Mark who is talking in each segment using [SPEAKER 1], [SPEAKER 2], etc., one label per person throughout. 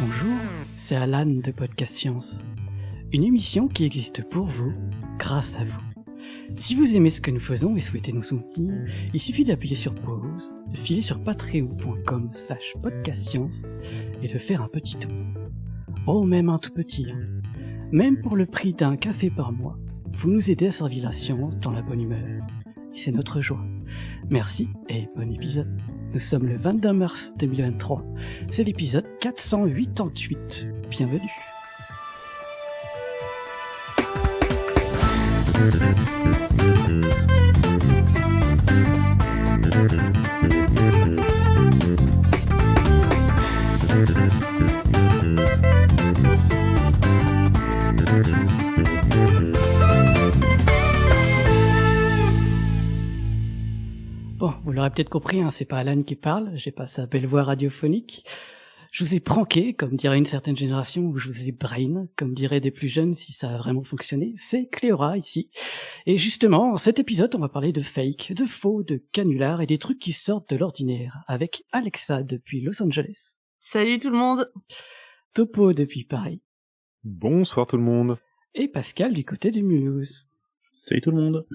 [SPEAKER 1] Bonjour, c'est Alan de Podcast Science. Une émission qui existe pour vous, grâce à vous. Si vous aimez ce que nous faisons et souhaitez nous soutenir, il suffit d'appuyer sur pause, de filer sur patreon.com/podcastscience et de faire un petit don. Oh, même un tout petit. Même pour le prix d'un café par mois, vous nous aidez à servir la science dans la bonne humeur. Et c'est notre joie. Merci et bon épisode. Nous sommes le 22 mars 2023. C'est l'épisode 488. Bienvenue. Bon, vous l'aurez peut-être compris, c'est pas Alan qui parle, j'ai pas sa belle voix radiophonique. Je vous ai pranké, comme dirait une certaine génération, ou je vous ai brain, comme diraient des plus jeunes si ça a vraiment fonctionné. C'est Cléora ici. Et justement, en cet épisode, on va parler de fake, de faux, de canulars et des trucs qui sortent de l'ordinaire, avec Alexa depuis Los Angeles.
[SPEAKER 2] Salut tout le monde.
[SPEAKER 1] Topo depuis Paris.
[SPEAKER 3] Bonsoir tout le monde.
[SPEAKER 1] Et Pascal du côté du Mulhouse.
[SPEAKER 4] Salut tout le monde.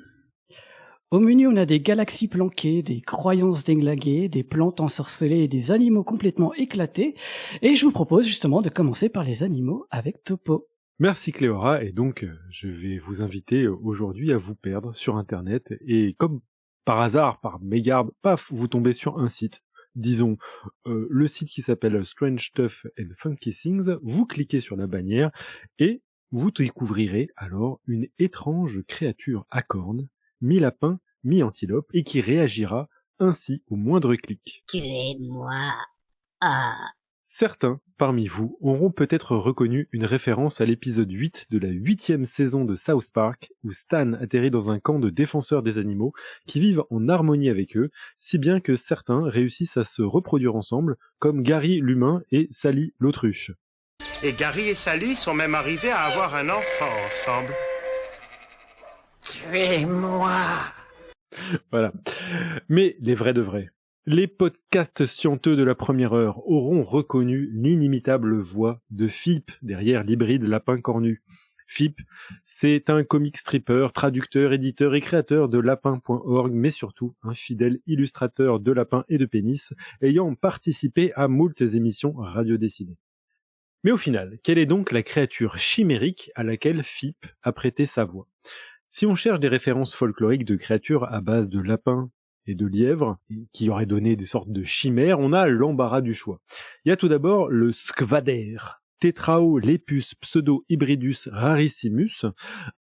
[SPEAKER 1] Au menu, on a des galaxies planquées, des croyances déglinguées, des plantes ensorcelées et des animaux complètement éclatés. Et je vous propose justement de commencer par les animaux avec Topo.
[SPEAKER 3] Merci Cléora, et donc je vais vous inviter aujourd'hui à vous perdre sur Internet, et comme par hasard, par mégarde, paf, vous tombez sur un site, disons le site qui s'appelle Strange Stuff and Funky Things, vous cliquez sur la bannière, et vous découvrirez alors une étrange créature à cornes, mi-lapin, mi-antilope, et qui réagira ainsi au moindre clic.
[SPEAKER 5] Tuez-moi. Ah.
[SPEAKER 3] Certains, parmi vous, auront peut-être reconnu une référence à l'épisode 8 de la 8e saison de South Park, où Stan atterrit dans un camp de défenseurs des animaux qui vivent en harmonie avec eux, si bien que certains réussissent à se reproduire ensemble, comme Gary l'humain et Sally l'autruche.
[SPEAKER 6] Et Gary et Sally sont même arrivés à avoir un enfant ensemble.
[SPEAKER 5] Tuez-moi.
[SPEAKER 3] Voilà. Mais les vrais de vrais. Les podcasts scienteux de la première heure auront reconnu l'inimitable voix de Phip derrière l'hybride lapin cornu. Phip, c'est un comic stripper, traducteur, éditeur et créateur de lapin.org, mais surtout un fidèle illustrateur de lapins et de pénis, ayant participé à moultes émissions radio-dessinées. Mais au final, quelle est donc la créature chimérique à laquelle Phip a prêté sa voix ? Si on cherche des références folkloriques de créatures à base de lapins et de lièvres, qui auraient donné des sortes de chimères, on a l'embarras du choix. Il y a tout d'abord le Skvader, Tetraolepus pseudo-hybridus rarissimus,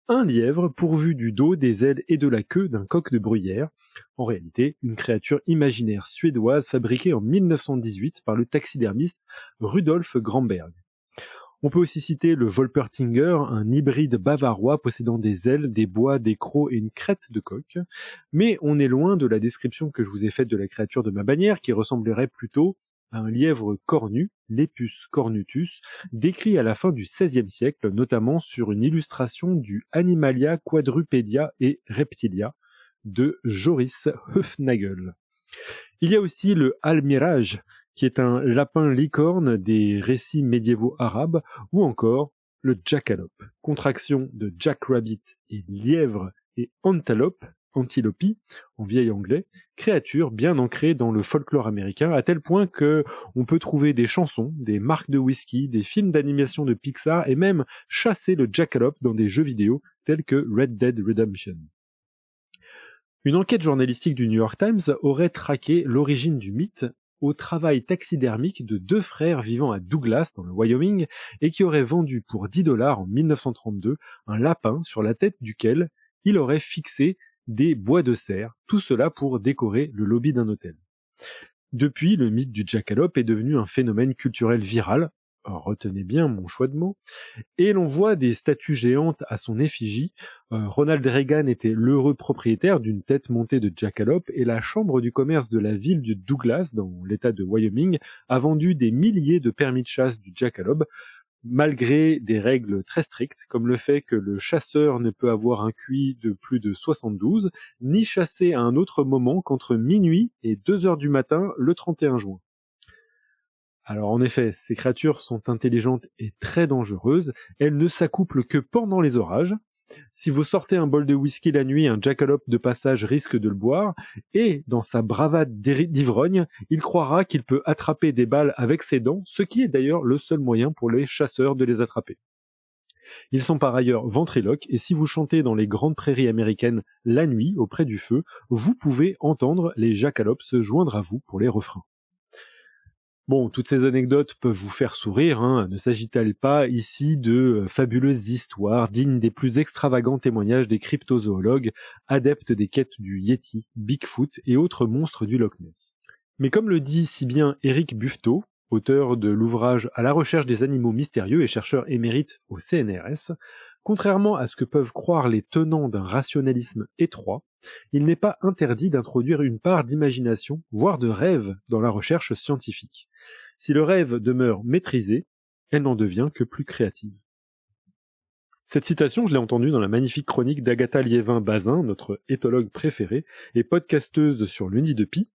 [SPEAKER 3] un lièvre pourvu du dos, des ailes et de la queue d'un coq de bruyère. En réalité, une créature imaginaire suédoise fabriquée en 1918 par le taxidermiste Rudolf Gramberg. On peut aussi citer le Wolpertinger, un hybride bavarois possédant des ailes, des bois, des crocs et une crête de coq. Mais on est loin de la description que je vous ai faite de la créature de ma bannière, qui ressemblerait plutôt à un lièvre cornu, Lepus cornutus, décrit à la fin du XVIe siècle, notamment sur une illustration du Animalia Quadrupedia et Reptilia de Joris Höfnagel. Il y a aussi le Almiraj, qui est un lapin licorne des récits médiévaux arabes, ou encore le jackalope, contraction de jackrabbit et lièvre et antelope, antilopie, en vieil anglais, créature bien ancrée dans le folklore américain, à tel point que on peut trouver des chansons, des marques de whisky, des films d'animation de Pixar, et même chasser le jackalope dans des jeux vidéo tels que Red Dead Redemption. Une enquête journalistique du New York Times aurait traqué l'origine du mythe au travail taxidermique de deux frères vivant à Douglas, dans le Wyoming, et qui auraient vendu pour $10 en 1932 un lapin sur la tête duquel il aurait fixé des bois de serre, tout cela pour décorer le lobby d'un hôtel. Depuis, le mythe du jackalope est devenu un phénomène culturel viral, retenez bien mon choix de mots, et l'on voit des statues géantes à son effigie. Ronald Reagan était l'heureux propriétaire d'une tête montée de jackalope, et la chambre du commerce de la ville de Douglas, dans l'état de Wyoming, a vendu des milliers de permis de chasse du jackalope, malgré des règles très strictes, comme le fait que le chasseur ne peut avoir un QI de plus de 72, ni chasser à un autre moment qu'entre minuit et 2 heures du matin le 31 juin. Alors en effet, ces créatures sont intelligentes et très dangereuses, elles ne s'accouplent que pendant les orages. Si vous sortez un bol de whisky la nuit, un jackalope de passage risque de le boire, et dans sa bravade d'ivrogne, il croira qu'il peut attraper des balles avec ses dents, ce qui est d'ailleurs le seul moyen pour les chasseurs de les attraper. Ils sont par ailleurs ventriloques, et si vous chantez dans les grandes prairies américaines la nuit, auprès du feu, vous pouvez entendre les jackalopes se joindre à vous pour les refrains. Bon, toutes ces anecdotes peuvent vous faire sourire, hein. Ne s'agit-il pas ici de fabuleuses histoires dignes des plus extravagants témoignages des cryptozoologues, adeptes des quêtes du Yeti, Bigfoot et autres monstres du Loch Ness. Mais comme le dit si bien Éric Buffetot, auteur de l'ouvrage À la recherche des animaux mystérieux et chercheur émérite au CNRS, contrairement à ce que peuvent croire les tenants d'un rationalisme étroit, il n'est pas interdit d'introduire une part d'imagination, voire de rêve, dans la recherche scientifique. Si le rêve demeure maîtrisé, elle n'en devient que plus créative. Cette citation, je l'ai entendue dans la magnifique chronique d'Agatha Liévin-Bazin, notre éthologue préférée, et podcasteuse sur le nid de Pi,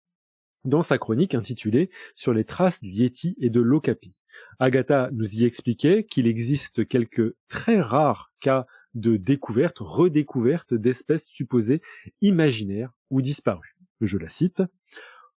[SPEAKER 3] dans sa chronique intitulée « Sur les traces du Yéti et de l'Okapi ». Agatha nous y expliquait qu'il existe quelques très rares cas de découverte, redécouverte d'espèces supposées imaginaires ou disparues. Je la cite.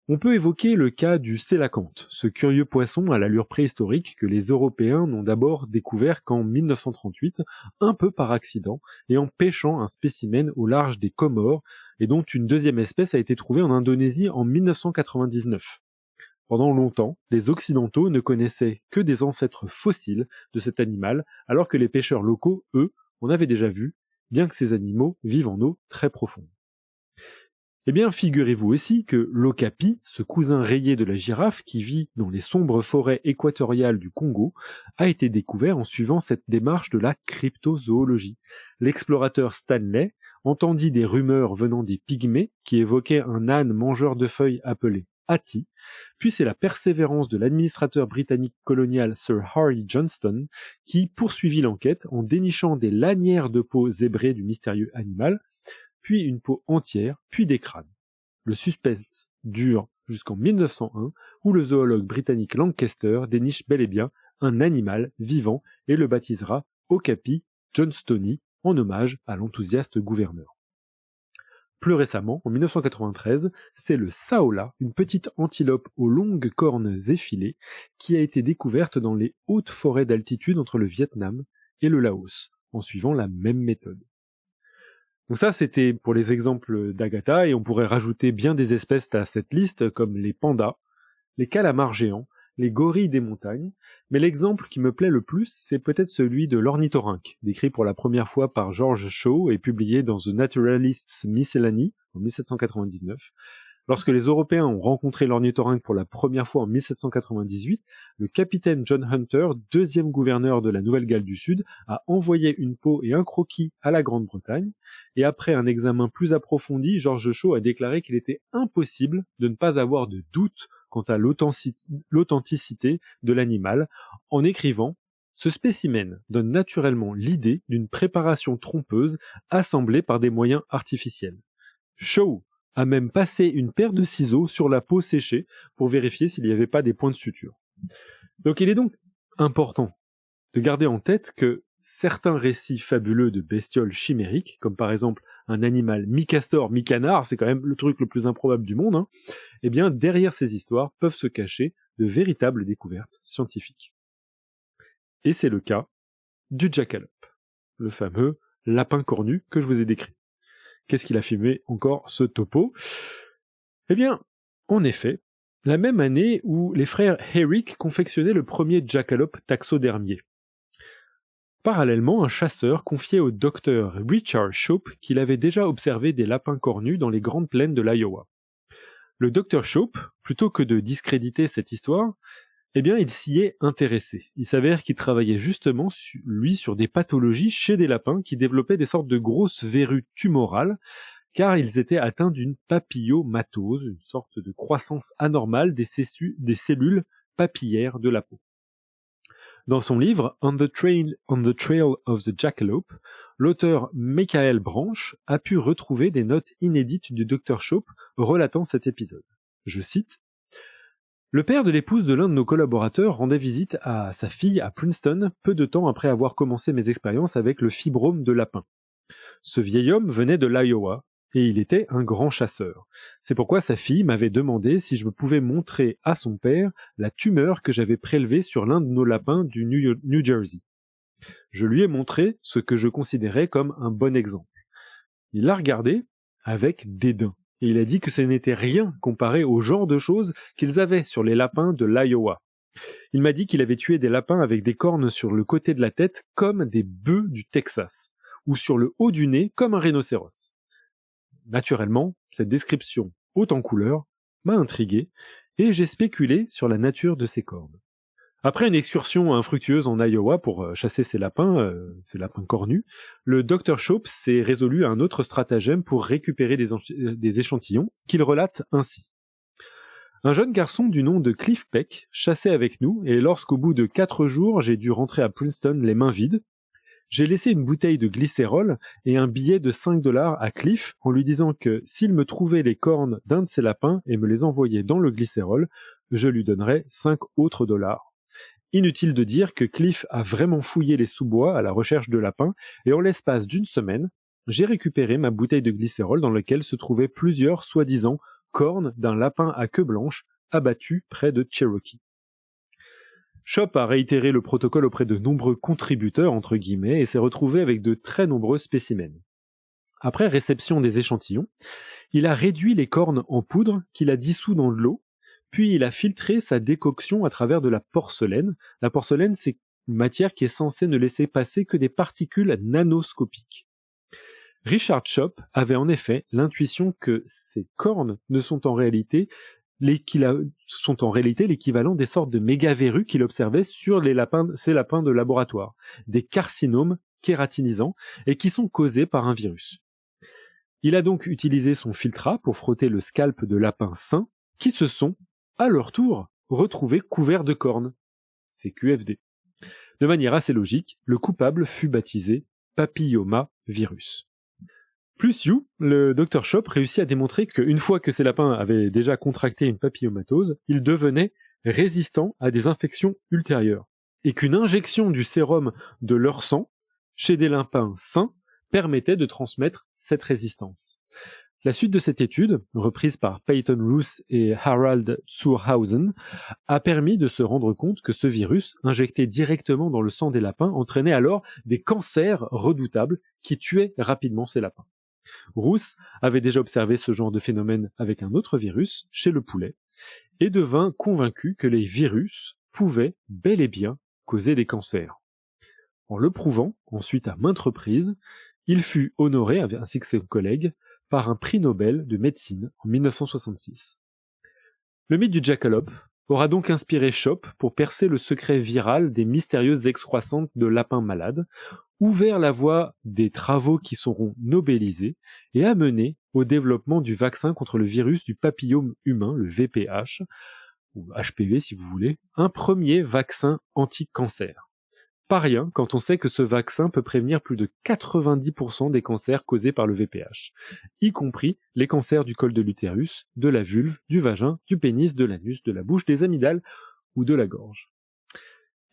[SPEAKER 3] On peut évoquer le cas du sélacanthe, ce curieux poisson à l'allure préhistorique que les Européens n'ont d'abord découvert qu'en 1938, un peu par accident, et en pêchant un spécimen au large des Comores, et dont une deuxième espèce a été trouvée en Indonésie en 1999. Pendant longtemps, les Occidentaux ne connaissaient que des ancêtres fossiles de cet animal, alors que les pêcheurs locaux, eux, en avaient déjà vu, bien que ces animaux vivent en eau très profonde. Eh bien, figurez-vous aussi que l'okapi, ce cousin rayé de la girafe qui vit dans les sombres forêts équatoriales du Congo, a été découvert en suivant cette démarche de la cryptozoologie. L'explorateur Stanley entendit des rumeurs venant des pygmées qui évoquaient un âne mangeur de feuilles appelé Hati, puis c'est la persévérance de l'administrateur britannique colonial Sir Harry Johnston qui poursuivit l'enquête en dénichant des lanières de peau zébrée du mystérieux animal, puis une peau entière, puis des crânes. Le suspense dure jusqu'en 1901, où le zoologue britannique Lancaster déniche bel et bien un animal vivant et le baptisera Okapi Johnstoni, en hommage à l'enthousiaste gouverneur. Plus récemment, en 1993, c'est le saola, une petite antilope aux longues cornes effilées, qui a été découverte dans les hautes forêts d'altitude entre le Vietnam et le Laos, en suivant la même méthode. Donc ça, c'était pour les exemples d'Agatha, et on pourrait rajouter bien des espèces à cette liste, comme les pandas, les calamars géants, les gorilles des montagnes, mais l'exemple qui me plaît le plus, c'est peut-être celui de l'ornithorynque, décrit pour la première fois par George Shaw et publié dans The Naturalist's Miscellany en 1799. Lorsque les Européens ont rencontré l'ornithorynque pour la première fois en 1798, le capitaine John Hunter, deuxième gouverneur de la Nouvelle-Galles du Sud, a envoyé une peau et un croquis à la Grande-Bretagne, et après un examen plus approfondi, George Shaw a déclaré qu'il était impossible de ne pas avoir de doute quant à l'authenticité de l'animal, en écrivant « Ce spécimen donne naturellement l'idée d'une préparation trompeuse assemblée par des moyens artificiels. » Shaw a même passé une paire de ciseaux sur la peau séchée pour vérifier s'il n'y avait pas des points de suture. Donc il est donc important de garder en tête que certains récits fabuleux de bestioles chimériques, comme par exemple un animal mi-castor, mi-canard, c'est quand même le truc le plus improbable du monde, eh bien derrière ces histoires peuvent se cacher de véritables découvertes scientifiques. Et c'est le cas du jackalope, le fameux lapin cornu que je vous ai décrit. Qu'est-ce qu'il a filmé encore ce topo? Eh bien, en effet, la même année où les frères Herrick confectionnaient le premier jackalope taxidermié. Parallèlement, un chasseur confiait au docteur Richard Shope qu'il avait déjà observé des lapins cornus dans les grandes plaines de l'Iowa. Le docteur Shope, plutôt que de discréditer cette histoire, eh bien, il s'y est intéressé. Il s'avère qu'il travaillait justement, lui, sur des pathologies chez des lapins qui développaient des sortes de grosses verrues tumorales, car ils étaient atteints d'une papillomatose, une sorte de croissance anormale des cellules papillaires de la peau. Dans son livre On the Trail of the Jackalope, l'auteur Michael Branch a pu retrouver des notes inédites du Dr. Shope relatant cet épisode. Je cite: Le père de l'épouse de l'un de nos collaborateurs rendait visite à sa fille à Princeton peu de temps après avoir commencé mes expériences avec le fibrome de lapin. Ce vieil homme venait de l'Iowa, et il était un grand chasseur. C'est pourquoi sa fille m'avait demandé si je pouvais montrer à son père la tumeur que j'avais prélevée sur l'un de nos lapins du New Jersey. Je lui ai montré ce que je considérais comme un bon exemple. Il l'a regardé avec dédain, et il a dit que ce n'était rien comparé au genre de choses qu'ils avaient sur les lapins de l'Iowa. Il m'a dit qu'il avait tué des lapins avec des cornes sur le côté de la tête comme des bœufs du Texas, ou sur le haut du nez comme un rhinocéros. Naturellement, cette description haute en couleurs m'a intrigué, et j'ai spéculé sur la nature de ces cornes. Après une excursion infructueuse en Iowa pour chasser ces lapins cornus, le Dr. Shope s'est résolu à un autre stratagème pour récupérer des échantillons, qu'il relate ainsi. Un jeune garçon du nom de Cliff Peck chassait avec nous, et lorsqu'au bout de 4 jours j'ai dû rentrer à Princeton les mains vides, j'ai laissé une bouteille de glycérol et un billet de $5 à Cliff en lui disant que s'il me trouvait les cornes d'un de ses lapins et me les envoyait dans le glycérol, je lui donnerais 5 autres dollars. Inutile de dire que Cliff a vraiment fouillé les sous-bois à la recherche de lapins, et en l'espace d'une semaine, j'ai récupéré ma bouteille de glycérol dans laquelle se trouvaient plusieurs soi-disant cornes d'un lapin à queue blanche abattu près de Cherokee. Shope a réitéré le protocole auprès de nombreux contributeurs, entre guillemets, et s'est retrouvé avec de très nombreux spécimens. Après réception des échantillons, il a réduit les cornes en poudre qu'il a dissous dans de l'eau, puis il a filtré sa décoction à travers de la porcelaine. La porcelaine, c'est une matière qui est censée ne laisser passer que des particules nanoscopiques. Richard Shope avait en effet l'intuition que ces cornes ne sont en réalité l'équivalent des sortes de méga-verrues qu'il observait sur ces lapins de laboratoire, des carcinomes kératinisants et qui sont causés par un virus. Il a donc utilisé son filtrat pour frotter le scalp de lapins sains qui se sont, à leur tour, retrouvés couverts de cornes. C'est QFD. De manière assez logique, le coupable fut baptisé papillomavirus. Plus you, le Dr. Shope réussit à démontrer qu'une fois que ces lapins avaient déjà contracté une papillomatose, ils devenaient résistants à des infections ultérieures, et qu'une injection du sérum de leur sang chez des lapins sains permettait de transmettre cette résistance. La suite de cette étude, reprise par Peyton Roos et Harald Zurhausen, a permis de se rendre compte que ce virus, injecté directement dans le sang des lapins, entraînait alors des cancers redoutables qui tuaient rapidement ces lapins. Roos avait déjà observé ce genre de phénomène avec un autre virus, chez le poulet, et devint convaincu que les virus pouvaient bel et bien causer des cancers. En le prouvant, ensuite à maintes reprises, il fut honoré, ainsi que ses collègues, par un prix Nobel de médecine en 1966. Le mythe du jackalope aura donc inspiré Shope pour percer le secret viral des mystérieuses excroissances de lapins malades, ouvert la voie des travaux qui seront nobélisés et amené au développement du vaccin contre le virus du papillome humain, le VPH, ou HPV si vous voulez, un premier vaccin anti-cancer. Pas rien quand on sait que ce vaccin peut prévenir plus de 90% des cancers causés par le VPH, y compris les cancers du col de l'utérus, de la vulve, du vagin, du pénis, de l'anus, de la bouche, des amygdales ou de la gorge.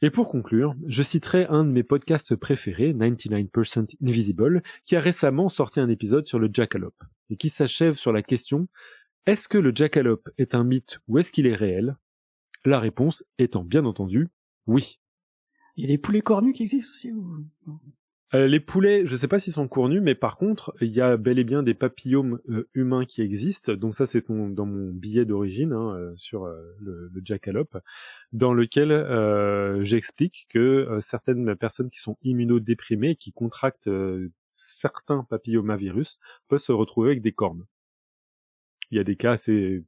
[SPEAKER 3] Et pour conclure, je citerai un de mes podcasts préférés, 99% Invisible, qui a récemment sorti un épisode sur le jackalope, et qui s'achève sur la question « Est-ce que le jackalope est un mythe ou est-ce qu'il est réel ?» La réponse étant bien entendu « oui ».
[SPEAKER 1] Il y a des poulets cornus qui existent aussi ou...
[SPEAKER 3] Les poulets, je sais pas s'ils sont cornus, mais par contre, il y a bel et bien des papillomes humains qui existent. Donc ça, c'est dans mon billet d'origine sur le jackalope, dans lequel j'explique que certaines personnes qui sont immunodéprimées, qui contractent certains papillomavirus, peuvent se retrouver avec des cornes. Il y a des cas assez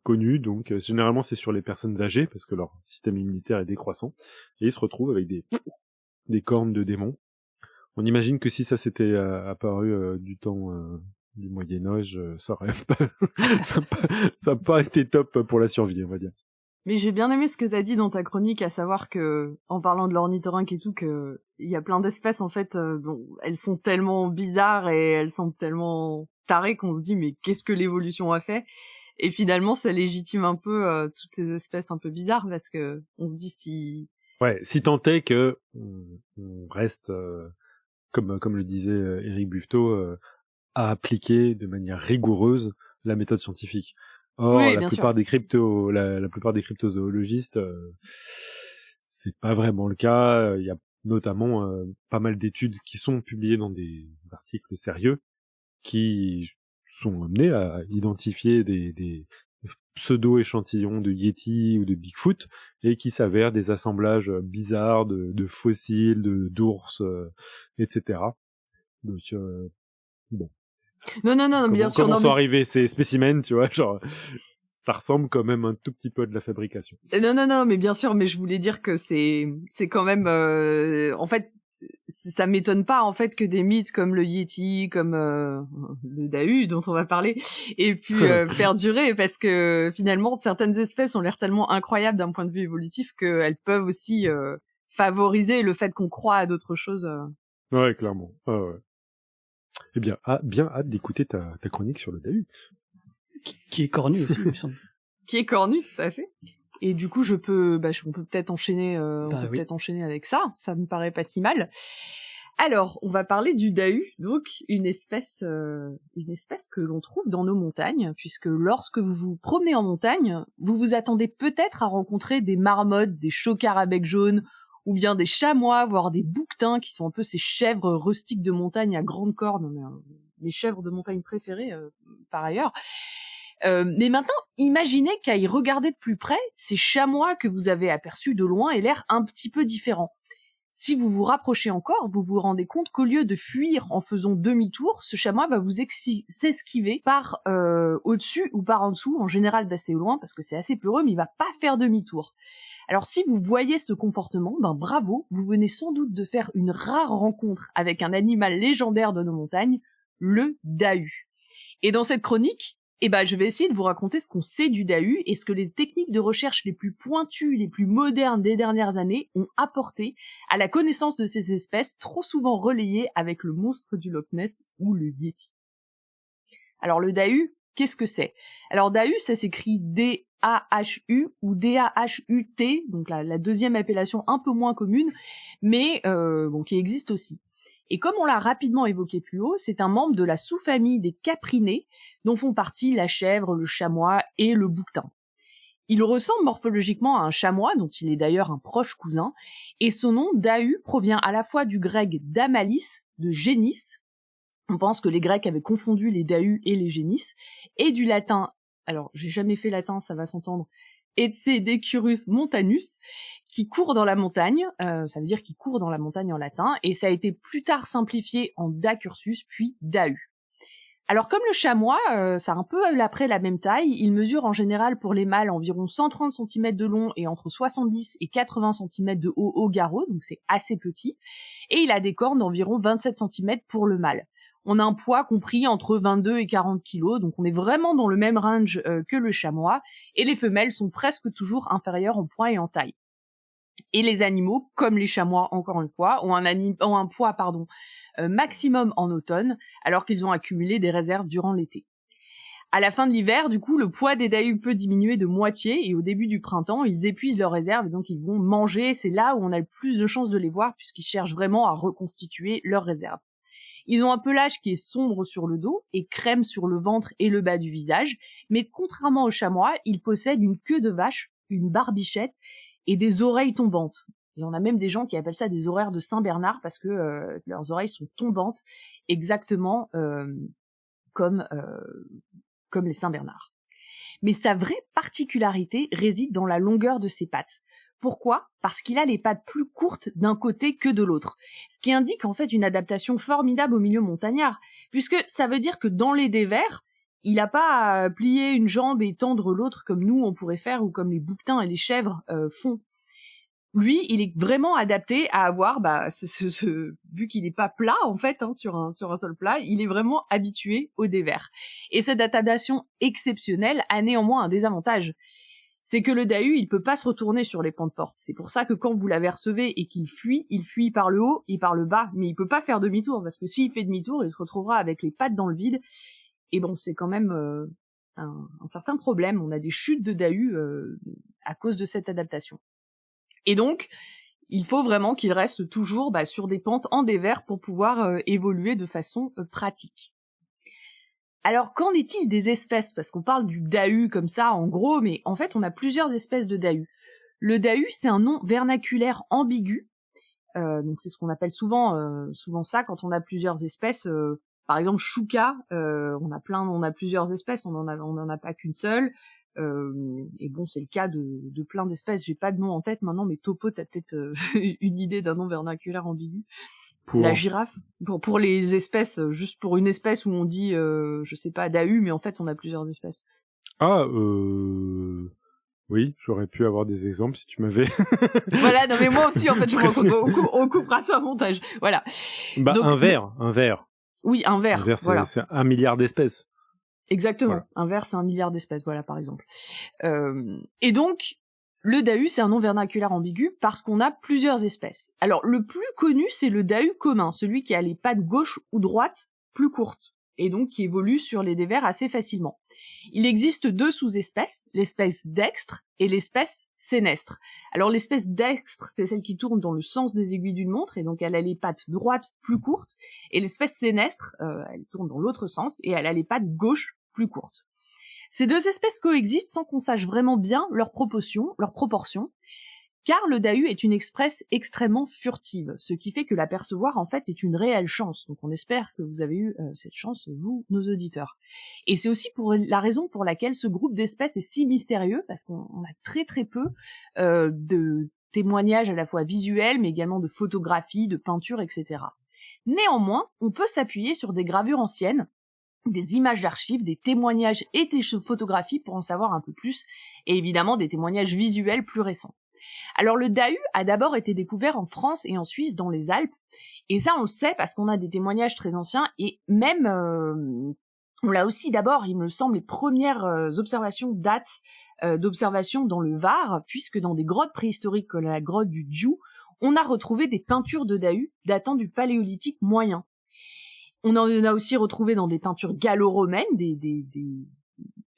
[SPEAKER 3] connus, donc généralement c'est sur les personnes âgées, parce que leur système immunitaire est décroissant, et ils se retrouvent avec des cornes de démons. On imagine que si ça s'était apparu du temps du Moyen-Âge, ça aurait pas, ça a pas été top pour la survie, on va dire.
[SPEAKER 2] Mais j'ai bien aimé ce que t'as dit dans ta chronique, à savoir que, en parlant de l'ornithorynque et tout, que il y a plein d'espèces, en fait, dont elles sont tellement bizarres et elles sont tellement tarées qu'on se dit, mais qu'est-ce que l'évolution a fait? Et finalement, ça légitime un peu toutes ces espèces un peu bizarres, parce que on se dit si...
[SPEAKER 3] Ouais, si tant est que on reste, comme le disait Éric Buffetot, à appliquer de manière rigoureuse la méthode scientifique. Or,
[SPEAKER 2] Oui,
[SPEAKER 3] la
[SPEAKER 2] bien
[SPEAKER 3] plupart
[SPEAKER 2] sûr.
[SPEAKER 3] des la plupart des cryptozoologistes, c'est pas vraiment le cas. Il y a notamment pas mal d'études qui sont publiées dans des articles sérieux qui sont amenés à identifier des pseudo-échantillons de Yeti ou de Bigfoot et qui s'avèrent des assemblages bizarres de fossiles, d'ours, etc. Donc, bon.
[SPEAKER 2] Non, bien sûr,
[SPEAKER 3] Comment
[SPEAKER 2] non,
[SPEAKER 3] sont
[SPEAKER 2] mais...
[SPEAKER 3] arrivés ces spécimens, tu vois, genre, ça ressemble quand même un tout petit peu à de la fabrication.
[SPEAKER 2] Non, mais bien sûr, mais je voulais dire que c'est quand même... en fait, ça m'étonne pas en fait que des mythes comme le Yeti, comme le Dahu dont on va parler, aient pu perdurer, parce que finalement certaines espèces ont l'air tellement incroyables d'un point de vue évolutif qu'elles peuvent aussi favoriser le fait qu'on croit à d'autres choses.
[SPEAKER 3] Ouais, clairement. Ouais. Eh bien, bien hâte d'écouter ta chronique sur le Dahu.
[SPEAKER 1] Qui est cornu aussi, il me semble.
[SPEAKER 2] Qui est cornu, tout à fait. Et du coup, on peut peut-être enchaîner,
[SPEAKER 1] oui.
[SPEAKER 2] peut-être enchaîner avec ça. Ça me paraît pas si mal. Alors, on va parler du Dahu, donc une espèce que l'on trouve dans nos montagnes, puisque lorsque vous vous promenez en montagne, vous vous attendez peut-être à rencontrer des marmottes, des chocards à bec jaune, ou bien des chamois, voire des bouquetins, qui sont un peu ces chèvres rustiques de montagne à grandes cornes, mes chèvres de montagne préférées par ailleurs. Mais maintenant, imaginez qu'à y regarder de plus près, ces chamois que vous avez aperçus de loin aient l'air un petit peu différents. Si vous vous rapprochez encore, vous vous rendez compte qu'au lieu de fuir en faisant demi-tour, ce chamois va vous s'esquiver par au-dessus ou par en dessous, en général d'assez loin, parce que c'est assez peureux, mais il va pas faire demi-tour. Alors si vous voyez ce comportement, ben bravo, vous venez sans doute de faire une rare rencontre avec un animal légendaire de nos montagnes, le Dahu. Et dans cette chronique, je vais essayer de vous raconter ce qu'on sait du Dahu et ce que les techniques de recherche les plus pointues, les plus modernes des dernières années ont apporté à la connaissance de ces espèces trop souvent relayées avec le monstre du Loch Ness ou le Yeti. Alors le Dahu, qu'est-ce que c'est? Alors Dahu, ça s'écrit D-A-H-U ou D-A-H-U-T, donc la deuxième appellation un peu moins commune, mais qui existe aussi. Et comme on l'a rapidement évoqué plus haut, c'est un membre de la sous-famille des caprinés, dont font partie la chèvre, le chamois et le bouquetin. Il ressemble morphologiquement à un chamois, dont il est d'ailleurs un proche cousin, et son nom, Dahu, provient à la fois du grec damalis, de génis, on pense que les Grecs avaient confondu les Dahus et les génis, et du latin, alors j'ai jamais fait latin, ça va s'entendre, Etsedecurus montanus, qui court dans la montagne, ça veut dire qu'il court dans la montagne en latin, et ça a été plus tard simplifié en Dacursus, puis Dahu. Alors comme le chamois, ça a un peu après la même taille, il mesure en général pour les mâles environ 130 cm de long et entre 70 et 80 cm de haut au garrot, donc c'est assez petit, et il a des cornes d'environ 27 cm pour le mâle. On a un poids compris entre 22 et 40 kg, donc on est vraiment dans le même range que le chamois, et les femelles sont presque toujours inférieures en poids et en taille. Et les animaux, comme les chamois encore une fois, ont un poids maximum en automne, alors qu'ils ont accumulé des réserves durant l'été. À la fin de l'hiver, du coup, le poids des Dahus peut diminuer de moitié, et au début du printemps, ils épuisent leurs réserves, et donc ils vont manger, c'est là où on a le plus de chances de les voir, puisqu'ils cherchent vraiment à reconstituer leurs réserves. Ils ont un pelage qui est sombre sur le dos et crème sur le ventre et le bas du visage, mais contrairement aux chamois, ils possèdent une queue de vache, une barbichette et des oreilles tombantes. Et on a même des gens qui appellent ça des oreilles de Saint-Bernard parce que leurs oreilles sont tombantes, exactement comme les Saint-Bernard. Mais sa vraie particularité réside dans la longueur de ses pattes. Pourquoi ? Parce qu'il a les pattes plus courtes d'un côté que de l'autre, ce qui indique en fait une adaptation formidable au milieu montagnard, puisque ça veut dire que dans les dévers, il n'a pas à plier une jambe et tendre l'autre comme nous on pourrait faire ou comme les bouquetins et les chèvres font. Lui, il est vraiment adapté à avoir, vu qu'il n'est pas plat en fait sur un sol plat, il est vraiment habitué au dévers. Et cette adaptation exceptionnelle a néanmoins un désavantage. c'est que le dahu, il peut pas se retourner sur les pentes fortes. C'est pour ça que quand vous l'apercevez et qu'il fuit, il fuit par le haut et par le bas, mais il peut pas faire demi-tour, parce que s'il fait demi-tour, il se retrouvera avec les pattes dans le vide. Et bon, c'est quand même un certain problème. On a des chutes de dahu à cause de cette adaptation. Et donc, il faut vraiment qu'il reste toujours sur des pentes en dévers pour pouvoir évoluer de façon pratique. Alors, qu'en est-il des espèces? Parce qu'on parle du dahu comme ça, en gros, mais en fait, on a plusieurs espèces de dahu. Le dahu, c'est un nom vernaculaire ambigu. Donc, c'est ce qu'on appelle souvent ça quand on a plusieurs espèces. Par exemple, chouka, on a plusieurs espèces, on en a pas qu'une seule. Et bon, c'est le cas de plein d'espèces. J'ai pas de nom en tête maintenant, mais Topo, t'as peut-être une idée d'un nom vernaculaire ambigu. La girafe, pour les espèces, juste pour une espèce où on dit, je sais pas, dahu, mais en fait, on a plusieurs espèces.
[SPEAKER 3] Ah, oui, j'aurais pu avoir des exemples si tu m'avais.
[SPEAKER 2] Voilà, non mais moi aussi, en fait, on coupera ça au montage. Voilà.
[SPEAKER 3] Donc, un ver.
[SPEAKER 2] Oui, un ver. Voilà.
[SPEAKER 3] C'est 1 milliard d'espèces.
[SPEAKER 2] Exactement.
[SPEAKER 3] Voilà.
[SPEAKER 2] Un ver, c'est 1 milliard d'espèces, voilà, par exemple. Et donc, le dahu, c'est un nom vernaculaire ambigu parce qu'on a plusieurs espèces. Alors, le plus connu, c'est le dahu commun, celui qui a les pattes gauche ou droite plus courtes, et donc qui évolue sur les dévers assez facilement. Il existe 2 sous-espèces, l'espèce dextre et l'espèce sénestre. Alors, l'espèce dextre, c'est celle qui tourne dans le sens des aiguilles d'une montre, et donc elle a les pattes droites plus courtes, et l'espèce sénestre, elle tourne dans l'autre sens, et elle a les pattes gauche plus courtes. Ces 2 espèces coexistent sans qu'on sache vraiment bien leurs proportions, car le dahu est une espèce extrêmement furtive, ce qui fait que l'apercevoir, en fait, est une réelle chance. Donc on espère que vous avez eu cette chance, vous, nos auditeurs. Et c'est aussi pour la raison pour laquelle ce groupe d'espèces est si mystérieux, parce qu'on a très très peu de témoignages à la fois visuels, mais également de photographies, de peintures, etc. Néanmoins, on peut s'appuyer sur des gravures anciennes, des images d'archives, des témoignages et des photographies pour en savoir un peu plus, et évidemment des témoignages visuels plus récents. Alors le dahu a d'abord été découvert en France et en Suisse dans les Alpes, et ça on le sait parce qu'on a des témoignages très anciens, et même on l'a aussi d'abord, il me semble, les premières observations datent d'observations dans le Var, puisque dans des grottes préhistoriques comme la grotte du Diou, on a retrouvé des peintures de dahu datant du Paléolithique moyen. On en a aussi retrouvé dans des peintures gallo-romaines, des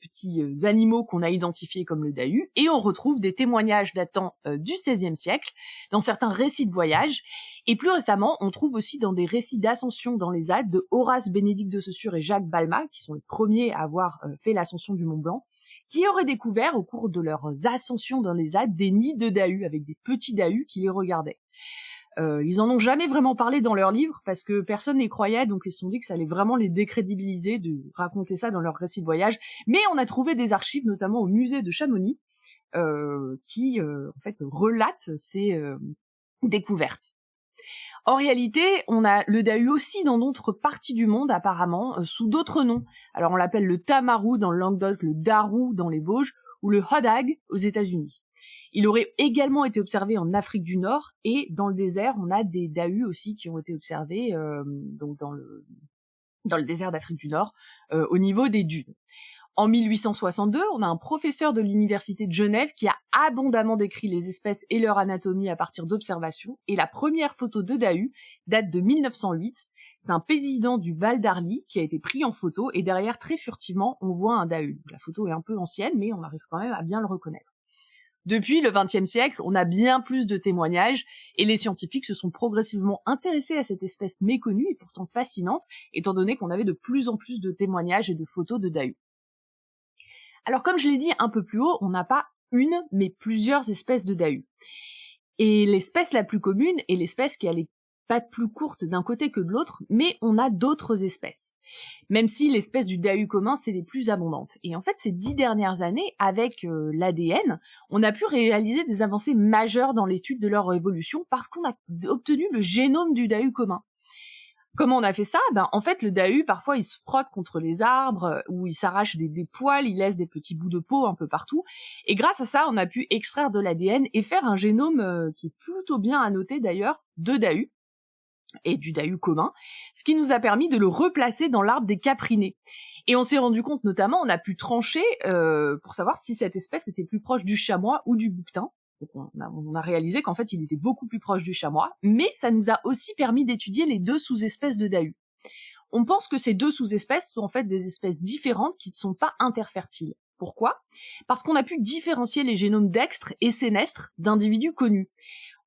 [SPEAKER 2] petits animaux qu'on a identifiés comme le dahu, et on retrouve des témoignages datant du XVIe siècle, dans certains récits de voyage, et plus récemment, on trouve aussi dans des récits d'ascension dans les Alpes de Horace Bénédicte de Saussure et Jacques Balmat, qui sont les premiers à avoir fait l'ascension du Mont Blanc, qui auraient découvert au cours de leurs ascensions dans les Alpes des nids de dahu, avec des petits dahus qui les regardaient. Ils en ont jamais vraiment parlé dans leurs livres parce que personne n'y croyait, donc ils se sont dit que ça allait vraiment les décrédibiliser de raconter ça dans leurs récits de voyage. Mais on a trouvé des archives, notamment au musée de Chamonix, qui en fait relatent ces découvertes. En réalité, on a le dahu aussi dans d'autres parties du monde apparemment, sous d'autres noms. Alors on l'appelle le tamaru dans le Languedoc, le daru dans les Vosges, ou le hodag aux États-Unis. Il aurait également été observé en Afrique du Nord, et dans le désert, on a des dahus aussi qui ont été observés donc dans le désert d'Afrique du Nord, au niveau des dunes. En 1862, on a un professeur de l'université de Genève qui a abondamment décrit les espèces et leur anatomie à partir d'observations, et la première photo de dahu date de 1908. C'est un paysan du Val d'Arly qui a été pris en photo, et derrière, très furtivement, on voit un dahu. La photo est un peu ancienne, mais on arrive quand même à bien le reconnaître. Depuis le XXe siècle, on a bien plus de témoignages, et les scientifiques se sont progressivement intéressés à cette espèce méconnue et pourtant fascinante, étant donné qu'on avait de plus en plus de témoignages et de photos de dahu. Alors comme je l'ai dit un peu plus haut, on n'a pas une, mais plusieurs espèces de dahu. Et l'espèce la plus commune est l'espèce qui a les pattes plus courtes d'un côté que de l'autre, mais on a d'autres espèces. Même si l'espèce du dahu commun, c'est les plus abondantes. Et en fait, ces 10 dernières années, avec l'ADN, on a pu réaliser des avancées majeures dans l'étude de leur évolution parce qu'on a obtenu le génome du dahu commun. Comment on a fait ça? En fait, le dahu, parfois, il se frotte contre les arbres, ou il s'arrache des poils, il laisse des petits bouts de peau un peu partout. Et grâce à ça, on a pu extraire de l'ADN et faire un génome qui est plutôt bien annoté d'ailleurs, de dahu, et du dahu commun, ce qui nous a permis de le replacer dans l'arbre des caprinés. Et on s'est rendu compte, notamment, on a pu trancher pour savoir si cette espèce était plus proche du chamois ou du bouquetin. Donc on a réalisé qu'en fait, il était beaucoup plus proche du chamois, mais ça nous a aussi permis d'étudier les 2 sous-espèces de Dahu. On pense que ces 2 sous-espèces sont en fait des espèces différentes qui ne sont pas interfertiles. Pourquoi ? Parce qu'on a pu différencier les génomes dextres et sénestres d'individus connus.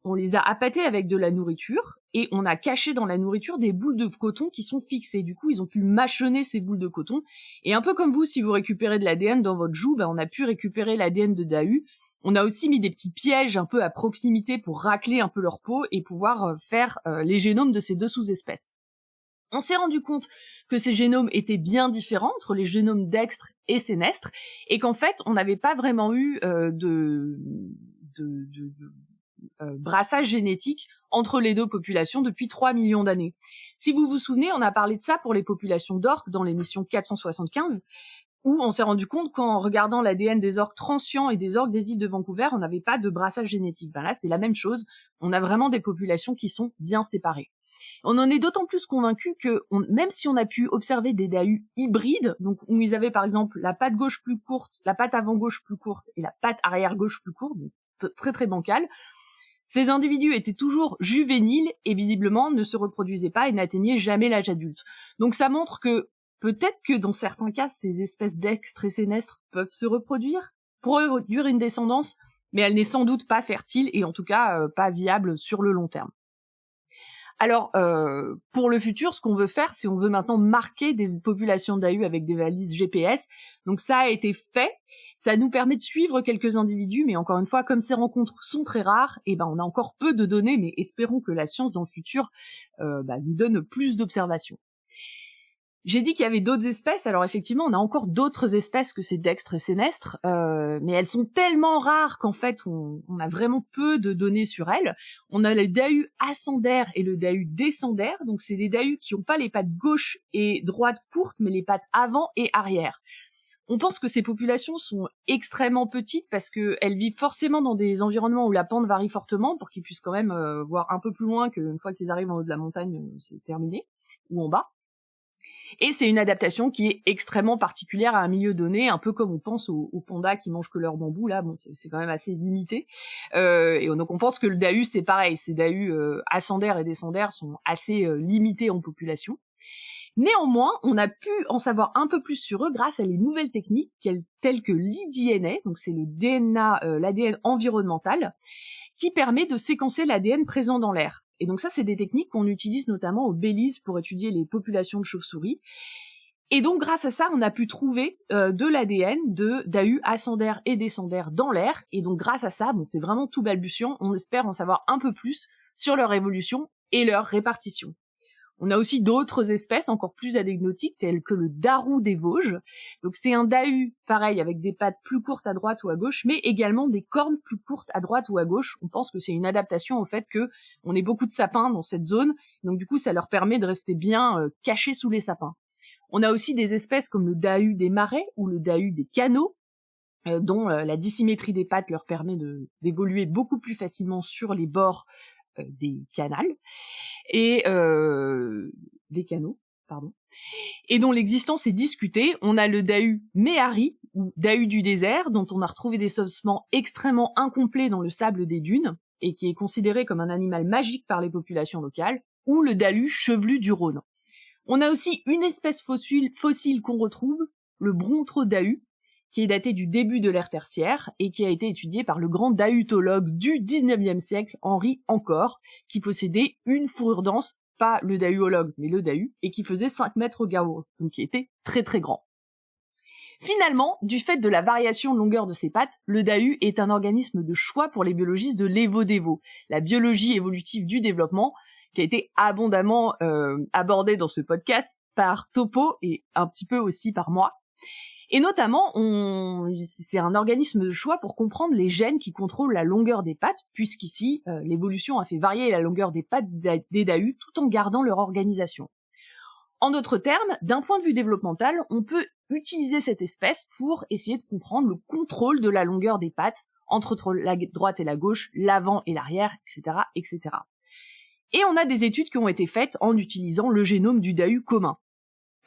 [SPEAKER 2] On les a appâtés avec de la nourriture et on a caché dans la nourriture des boules de coton qui sont fixées. Du coup, ils ont pu mâchonner ces boules de coton. Et un peu comme vous, si vous récupérez de l'ADN dans votre joue, on a pu récupérer l'ADN de Dahu. On a aussi mis des petits pièges un peu à proximité pour racler un peu leur peau et pouvoir faire les génomes de ces 2 sous-espèces. On s'est rendu compte que ces génomes étaient bien différents entre les génomes dextres et sénestres et qu'en fait, on n'avait pas vraiment eu brassage génétique entre les 2 populations depuis 3 millions d'années. Si vous vous souvenez, on a parlé de ça pour les populations d'orques dans l'émission 475, où on s'est rendu compte qu'en regardant l'ADN des orques transients et des orques des îles de Vancouver, on n'avait pas de brassage génétique. Là, c'est la même chose. On a vraiment des populations qui sont bien séparées. On en est d'autant plus convaincu que, même si on a pu observer des Dahus hybrides, donc où ils avaient par exemple la patte gauche plus courte, la patte avant gauche plus courte et la patte arrière gauche plus courte, donc très très bancale, ces individus étaient toujours juvéniles et visiblement ne se reproduisaient pas et n'atteignaient jamais l'âge adulte. Donc ça montre que peut-être que dans certains cas, ces espèces dextres et sénestres peuvent se reproduire, produire une descendance, mais elle n'est sans doute pas fertile et en tout cas pas viable sur le long terme. Alors, pour le futur, ce qu'on veut faire, c'est on veut maintenant marquer des populations d'Ahu avec des valises GPS. Donc ça a été fait. Ça nous permet de suivre quelques individus, mais encore une fois, comme ces rencontres sont très rares, on a encore peu de données, mais espérons que la science dans le futur nous donne plus d'observations. J'ai dit qu'il y avait d'autres espèces, alors effectivement, on a encore d'autres espèces que ces dextres et sénestres, mais elles sont tellement rares qu'en fait, on a vraiment peu de données sur elles. On a le Dahu ascendaire et le Dahu descendaire, donc c'est des Dahus qui n'ont pas les pattes gauche et droite courtes, mais les pattes avant et arrière. On pense que ces populations sont extrêmement petites parce qu'elles vivent forcément dans des environnements où la pente varie fortement pour qu'ils puissent quand même voir un peu plus loin qu'une fois qu'ils arrivent en haut de la montagne, c'est terminé, ou en bas. Et c'est une adaptation qui est extrêmement particulière à un milieu donné, un peu comme on pense aux pandas qui mangent que leur bambou, là, c'est quand même assez limité. Et donc on pense que le Dahu, c'est pareil, ces Dahus ascendaires et descendaires sont assez limités en population. Néanmoins, on a pu en savoir un peu plus sur eux grâce à les nouvelles techniques telles que l'eDNA, donc c'est le DNA, l'ADN environnemental, qui permet de séquencer l'ADN présent dans l'air. Et donc ça, c'est des techniques qu'on utilise notamment au Belize pour étudier les populations de chauves-souris. Et donc grâce à ça, on a pu trouver de l'ADN de Dahus ascendaires et descendaires dans l'air. Et donc grâce à ça, c'est vraiment tout balbutiant, on espère en savoir un peu plus sur leur évolution et leur répartition. On a aussi d'autres espèces encore plus anecdotiques, telles que le Darou des Vosges. Donc c'est un Dahu, pareil, avec des pattes plus courtes à droite ou à gauche, mais également des cornes plus courtes à droite ou à gauche. On pense que c'est une adaptation au fait que on ait beaucoup de sapins dans cette zone, donc du coup ça leur permet de rester bien cachés sous les sapins. On a aussi des espèces comme le Dahu des marais ou le Dahu des canaux, dont la dissymétrie des pattes leur permet d'évoluer beaucoup plus facilement sur les bords des canals et des canaux, pardon, et dont l'existence est discutée. On a le Dahu Méhari ou Dahu du désert, dont on a retrouvé des ossements extrêmement incomplets dans le sable des dunes et qui est considéré comme un animal magique par les populations locales, ou le Dahu chevelu du Rhône. On a aussi une espèce fossile qu'on retrouve, le Brontodahu, qui est daté du début de l'ère tertiaire et qui a été étudié par le grand dahutologue du 19e siècle, Henri Ancor, qui possédait une fourrure dense, pas le dahuologue, mais le Dahu, et qui faisait 5 mètres au garrot, donc qui était très très grand. Finalement, du fait de la variation de longueur de ses pattes, le Dahu est un organisme de choix pour les biologistes de l'Evo-Devo, la biologie évolutive du développement, qui a été abondamment abordée dans ce podcast par Topo et un petit peu aussi par moi. Et notamment, c'est un organisme de choix pour comprendre les gènes qui contrôlent la longueur des pattes, puisqu'ici, l'évolution a fait varier la longueur des pattes des Dahus tout en gardant leur organisation. En d'autres termes, d'un point de vue développemental, on peut utiliser cette espèce pour essayer de comprendre le contrôle de la longueur des pattes entre la droite et la gauche, l'avant et l'arrière, etc., etc. Et on a des études qui ont été faites en utilisant le génome du Dahu commun.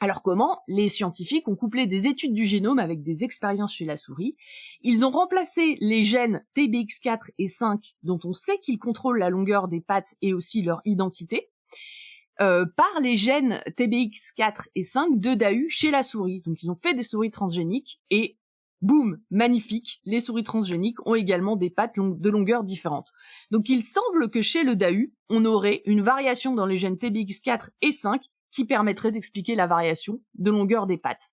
[SPEAKER 2] Alors comment? Les scientifiques ont couplé des études du génome avec des expériences chez la souris. Ils ont remplacé les gènes TBX4 et 5, dont on sait qu'ils contrôlent la longueur des pattes et aussi leur identité, par les gènes TBX4 et 5 de DAU chez la souris. Donc ils ont fait des souris transgéniques et boum, magnifique, les souris transgéniques ont également des pattes de longueur différente. Donc il semble que chez le DAU, on aurait une variation dans les gènes TBX4 et 5 qui permettrait d'expliquer la variation de longueur des pattes.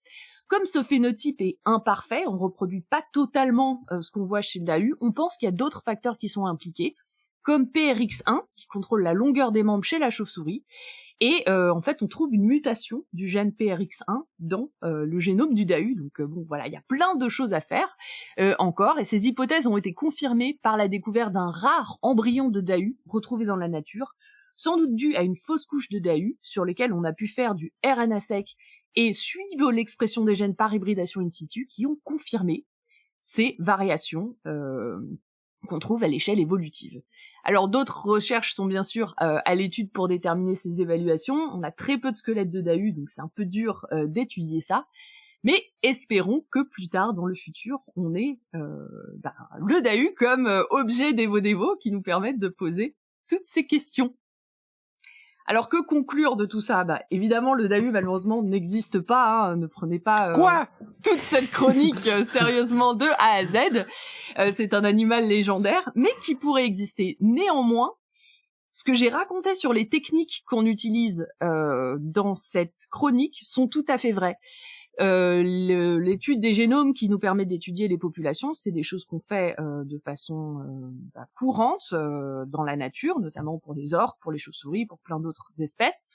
[SPEAKER 2] Comme ce phénotype est imparfait, on reproduit pas totalement ce qu'on voit chez le DAU, on pense qu'il y a d'autres facteurs qui sont impliqués, comme PRX1, qui contrôle la longueur des membres chez la chauve-souris, et en fait on trouve une mutation du gène PRX1 dans le génome du DAU, donc bon voilà, il y a plein de choses à faire encore, et ces hypothèses ont été confirmées par la découverte d'un rare embryon de DAU retrouvé dans la nature, sans doute dû à une fausse couche de DAU sur lesquelles on a pu faire du RNA-seq et suivre l'expression des gènes par hybridation in situ qui ont confirmé ces variations qu'on trouve à l'échelle évolutive. Alors d'autres recherches sont bien sûr à l'étude pour déterminer ces évaluations. On a très peu de squelettes de DAU, donc c'est un peu dur d'étudier ça. Mais espérons que plus tard dans le futur, on ait le DAU comme objet d'Evo qui nous permette de poser toutes ces questions. Alors que conclure de tout ça? Évidemment, le DAU malheureusement n'existe pas. Ne prenez pas toute cette chronique sérieusement de A à Z. C'est un animal légendaire, mais qui pourrait exister. Néanmoins, ce que j'ai raconté sur les techniques qu'on utilise dans cette chronique sont tout à fait vraies. L'étude des génomes qui nous permet d'étudier les populations, c'est des choses qu'on fait de façon courante dans la nature, notamment pour les orques, pour les chauves-souris, pour plein d'autres espèces.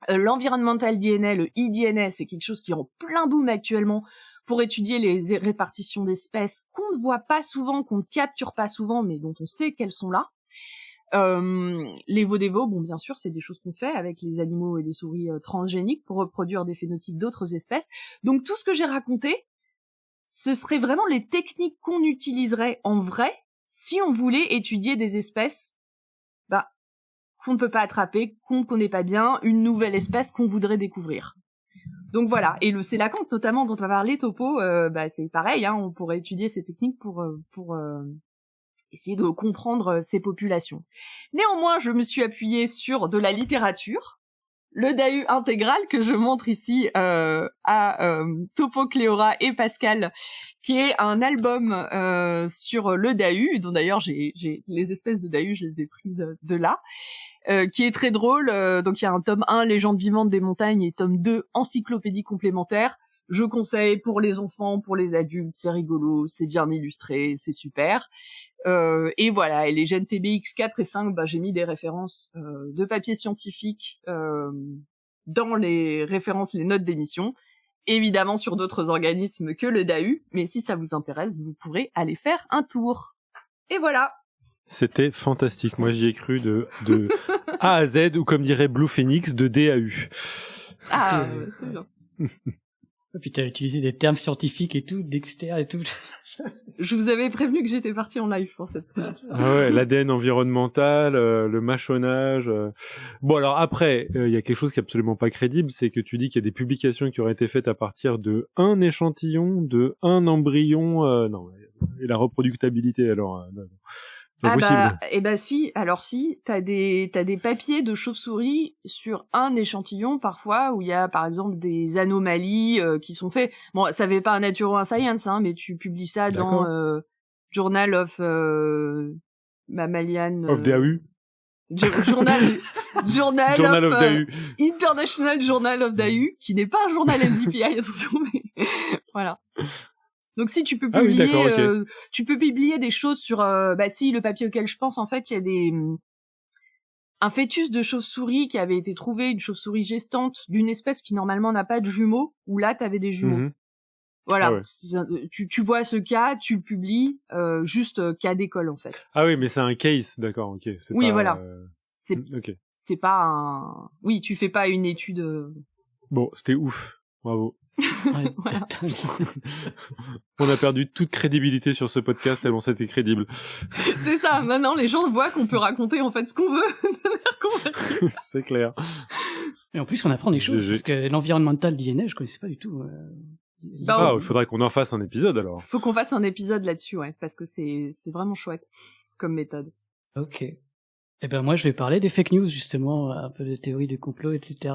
[SPEAKER 2] L'environmental DNA, le eDNA, c'est quelque chose qui est en plein boom actuellement pour étudier les répartitions d'espèces qu'on ne voit pas souvent, qu'on ne capture pas souvent, mais dont on sait qu'elles sont là. Les Vodévo, bon bien sûr, c'est des choses qu'on fait avec les animaux et les souris transgéniques pour reproduire des phénotypes d'autres espèces. Donc tout ce que j'ai raconté, ce serait vraiment les techniques qu'on utiliserait en vrai si on voulait étudier des espèces qu'on ne peut pas attraper, qu'on ne connaît pas bien, une nouvelle espèce qu'on voudrait découvrir. Donc voilà, et le célacanthe notamment dont on va parler, Topo, c'est pareil, on pourrait étudier ces techniques pour essayer de comprendre ces populations. Néanmoins, je me suis appuyée sur de la littérature, le DAU intégral que je montre ici à Topo, Cléora et Pascal, qui est un album sur le DAU, dont d'ailleurs j'ai les espèces de DAU, je les ai prises de là, qui est très drôle. Donc il y a un tome 1, Légende vivante des montagnes, et tome 2, Encyclopédie complémentaire. Je conseille pour les enfants, pour les adultes, c'est rigolo, c'est bien illustré, c'est super. Et voilà, et les gènes TBX4 et 5, j'ai mis des références de papiers scientifiques dans les références, les notes d'émission, évidemment sur d'autres organismes que le DAU, mais si ça vous intéresse, vous pourrez aller faire un tour. Et voilà.
[SPEAKER 3] C'était fantastique, moi j'y ai cru de A à Z, ou comme dirait Blue Phoenix, de D à U.
[SPEAKER 2] Ah, c'est bien.
[SPEAKER 1] Et puis t'as utilisé des termes scientifiques et tout, Dexter et tout.
[SPEAKER 2] Je vous avais prévenu que j'étais partie en live pour cette chronique.
[SPEAKER 3] Ah ouais, l'ADN environnemental, le mâchonnage. Bon alors après, il y a quelque chose qui est absolument pas crédible, c'est que tu dis qu'il y a des publications qui auraient été faites à partir de un échantillon, de un embryon. Non, et la reproductibilité alors. Non. C'est possible.
[SPEAKER 2] Si, alors si, t'as des papiers de chauve-souris sur un échantillon parfois où il y a par exemple des anomalies qui sont faits. Bon, ça fait pas un Natural Science, mais tu publies ça dans Journal of Mammalian
[SPEAKER 3] of DAU.
[SPEAKER 2] Journal of
[SPEAKER 3] DAU.
[SPEAKER 2] International Journal of DAU, qui n'est pas un journal NDPI, attention, mais voilà. Donc si tu peux publier, tu peux publier des choses sur, si le papier auquel je pense, en fait, il y a un fœtus de chauve-souris qui avait été trouvé, une chauve-souris gestante d'une espèce qui normalement n'a pas de jumeaux, où là t'avais des jumeaux. Mm-hmm. Voilà, tu vois ce cas, tu publies juste cas d'école en fait.
[SPEAKER 3] Ah oui, mais c'est un case, d'accord, ok.
[SPEAKER 2] Oui, voilà. C'est pas un. Oui, tu fais pas une étude.
[SPEAKER 3] Bon, c'était ouf. Bravo.
[SPEAKER 1] Ouais,
[SPEAKER 2] Voilà.
[SPEAKER 1] totalement.
[SPEAKER 3] On a perdu toute crédibilité sur ce podcast tellement c'était crédible.
[SPEAKER 2] C'est ça, maintenant les gens voient qu'on peut raconter en fait ce qu'on veut de manière convaincue.
[SPEAKER 3] C'est clair.
[SPEAKER 1] Et en plus, on apprend des choses,
[SPEAKER 3] GG.
[SPEAKER 1] parce que l'environnemental d'INF, je connaissais pas du tout.
[SPEAKER 2] Bah,
[SPEAKER 3] Il faudrait qu'on en fasse un épisode alors.
[SPEAKER 2] Faut qu'on fasse un épisode là-dessus, ouais, parce que c'est vraiment chouette comme méthode.
[SPEAKER 1] Ok. Eh ben moi, je vais parler des fake news, justement, un peu de théorie du complot, etc.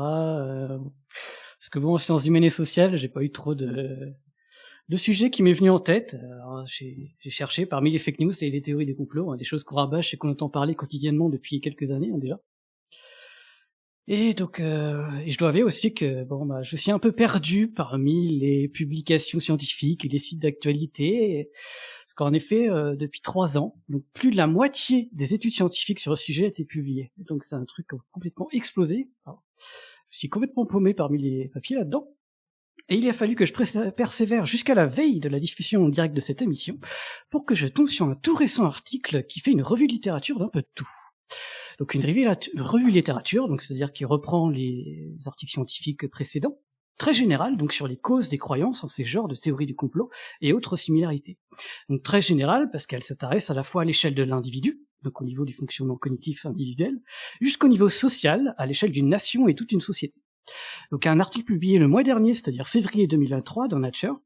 [SPEAKER 1] Parce que bon, en sciences humaines et sociales, j'ai pas eu trop de sujets qui m'est venu en tête. Alors, j'ai cherché parmi les fake news et les théories du complot, hein, des choses qu'on rabâche et qu'on entend parler quotidiennement depuis quelques années, hein, déjà. Et donc, et je dois avouer aussi que bon, bah, je suis un peu perdu parmi les publications scientifiques et les sites d'actualité, parce qu'en effet, depuis 3 ans, donc plus de la moitié des études scientifiques sur le sujet a été publiées. Et donc c'est un truc complètement explosé. Alors, je suis complètement paumé parmi les papiers là-dedans. Et il a fallu que je persévère jusqu'à la veille de la diffusion en direct de cette émission pour que je tombe sur un tout récent article qui fait une revue de littérature d'un peu de tout. Donc une revue littérature, donc c'est-à-dire qui reprend les articles scientifiques précédents, très général, donc sur les causes des croyances en ces genres de théories du complot et autres similarités. Donc très général parce qu'elle s'intéresse à la fois à l'échelle de l'individu, donc au niveau du fonctionnement cognitif individuel, jusqu'au niveau social, à l'échelle d'une nation et toute une société. Donc un article publié le mois dernier, c'est-à-dire février 2023 dans Nature,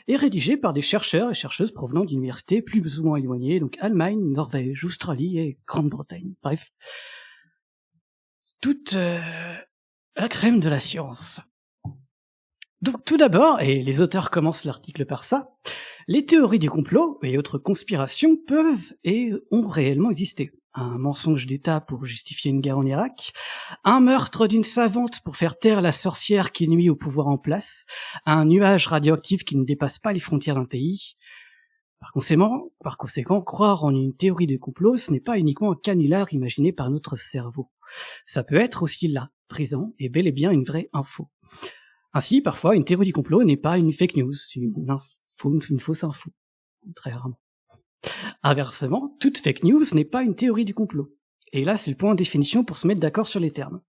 [SPEAKER 1] est rédigé par des chercheurs et chercheuses provenant d'universités plus ou moins éloignées, donc Allemagne, Norvège, Australie et Grande-Bretagne. Bref, toute la crème de la science. Donc tout d'abord, et les auteurs commencent l'article par ça, les théories du complot et autres conspirations peuvent et ont réellement existé. Un mensonge d'État pour justifier une guerre en Irak, un meurtre d'une savante pour faire taire la sorcière qui nuit au pouvoir en place, un nuage radioactif qui ne dépasse pas les frontières d'un pays. Par conséquent, croire en une théorie de complot, ce n'est pas uniquement un canular imaginé par notre cerveau. Ça peut être aussi là, présent, et bel et bien une vraie info. Ainsi, parfois, une théorie du complot n'est pas une fake news, une fausse info. Très rarement. Inversement, toute fake news n'est pas une théorie du complot. Et là, c'est le point de définition pour se mettre d'accord sur les termes.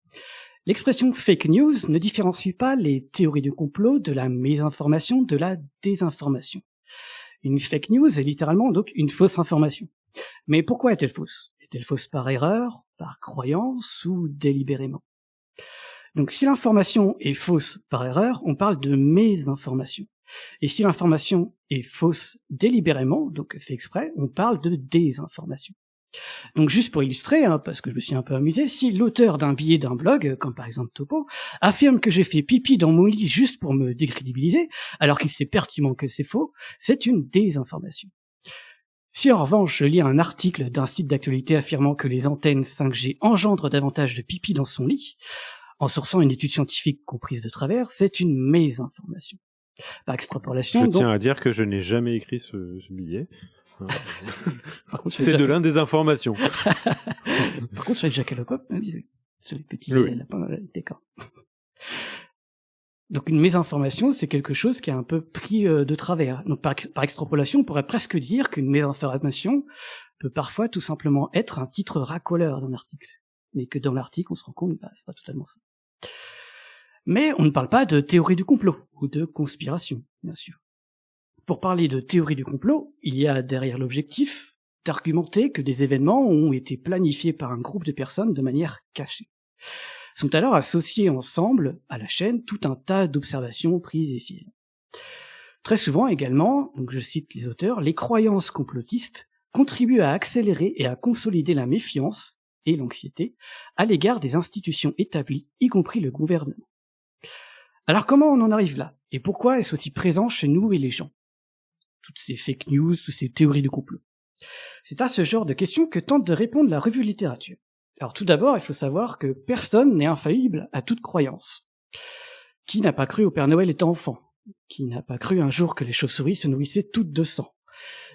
[SPEAKER 1] L'expression fake news ne différencie pas les théories du complot de la mésinformation, de la désinformation. Une fake news est littéralement donc une fausse information. Mais pourquoi est-elle fausse? Est-elle fausse par erreur, par croyance ou délibérément? Donc si l'information est fausse par erreur, on parle de mésinformation. Et si l'information est fausse délibérément, donc fait exprès, on parle de désinformation. Donc juste pour illustrer, parce que je me suis un peu amusé, si l'auteur d'un billet d'un blog, comme par exemple Topo, affirme que j'ai fait pipi dans mon lit juste pour me décrédibiliser, alors qu'il sait pertinemment que c'est faux, c'est une désinformation. Si en revanche je lis un article d'un site d'actualité affirmant que les antennes 5G engendrent davantage de pipi dans son lit, en sourçant une étude scientifique comprise de travers, c'est une mésinformation. Par extrapolation,
[SPEAKER 3] Je tiens à dire que je n'ai jamais écrit ce billet.
[SPEAKER 1] Par contre,
[SPEAKER 3] C'est de l'indésinformation.
[SPEAKER 1] Par contre, sur les jackalopops, sur les petits lapins, d'accord. Donc une mésinformation, c'est quelque chose qui est un peu pris de travers. Donc par extrapolation, on pourrait presque dire qu'une mésinformation peut parfois tout simplement être un titre racoleur d'un article. Mais que dans l'article, on se rend compte, c'est pas totalement ça. Mais on ne parle pas de théorie du complot, ou de conspiration, bien sûr. Pour parler de théorie du complot, il y a derrière l'objectif d'argumenter que des événements ont été planifiés par un groupe de personnes de manière cachée. Sont alors associés ensemble, à la chaîne, tout un tas d'observations prises ici et là. Très souvent également, donc je cite les auteurs, les croyances complotistes contribuent à accélérer et à consolider la méfiance et l'anxiété à l'égard des institutions établies, y compris le gouvernement. Alors comment on en arrive là? Et pourquoi est-ce aussi présent chez nous et les gens? Toutes ces fake news, toutes ces théories de complot. C'est à ce genre de questions que tente de répondre la revue littérature. Alors tout d'abord, il faut savoir que personne n'est infaillible à toute croyance. Qui n'a pas cru au Père Noël étant enfant? Qui n'a pas cru un jour que les chauves-souris se nourrissaient toutes de sang?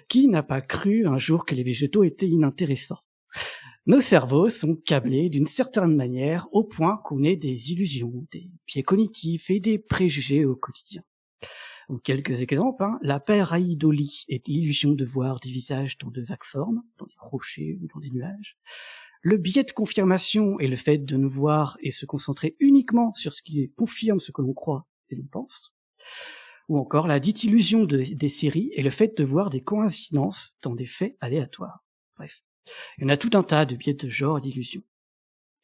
[SPEAKER 1] Qui n'a pas cru un jour que les végétaux étaient inintéressants? Nos cerveaux sont câblés d'une certaine manière au point qu'on ait des illusions, des biais cognitifs et des préjugés au quotidien. Donc, quelques exemples, la pareidolie est l'illusion de voir des visages dans de vagues formes, dans des rochers ou dans des nuages. Le biais de confirmation est le fait de ne voir et se concentrer uniquement sur ce qui confirme ce que l'on croit et l'on pense. Ou encore la dite illusion des séries et le fait de voir des coïncidences dans des faits aléatoires. Bref, il y en a tout un tas de biais de genre et d'illusions.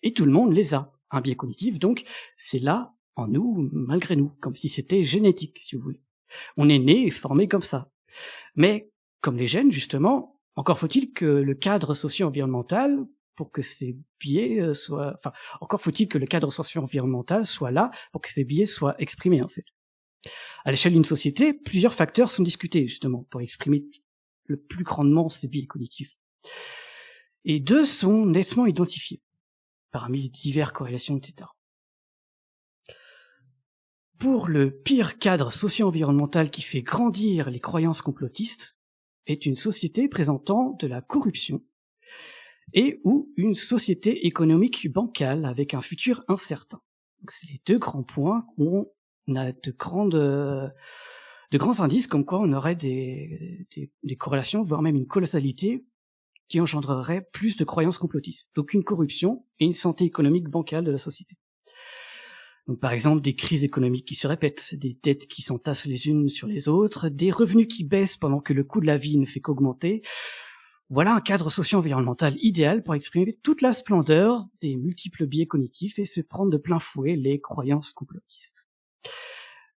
[SPEAKER 1] Et tout le monde les a. Un biais cognitif, donc, c'est là, en nous, malgré nous, comme si c'était génétique, si vous voulez. On est né et formé comme ça. Mais, comme les gènes, justement, encore faut-il que le cadre socio-environnemental, pour que ces biais soient... Enfin, encore faut-il que le cadre socio-environnemental soit là pour que ces biais soient exprimés, en fait. À l'échelle d'une société, plusieurs facteurs sont discutés, justement, pour exprimer le plus grandement ces biais cognitifs. Et 2 sont nettement identifiés, parmi diverses corrélations, etc. Pour le pire cadre socio-environnemental qui fait grandir les croyances complotistes, est une société présentant de la corruption, et ou une société économique bancale avec un futur incertain. Donc c'est les 2 grands points où on a de grands indices comme quoi on aurait des corrélations, voire même une causalité qui engendrerait plus de croyances complotistes. Donc une corruption et une santé économique bancale de la société. Donc par exemple des crises économiques qui se répètent, des dettes qui s'entassent les unes sur les autres, des revenus qui baissent pendant que le coût de la vie ne fait qu'augmenter. Voilà un cadre socio-environnemental idéal pour exprimer toute la splendeur des multiples biais cognitifs et se prendre de plein fouet les croyances complotistes.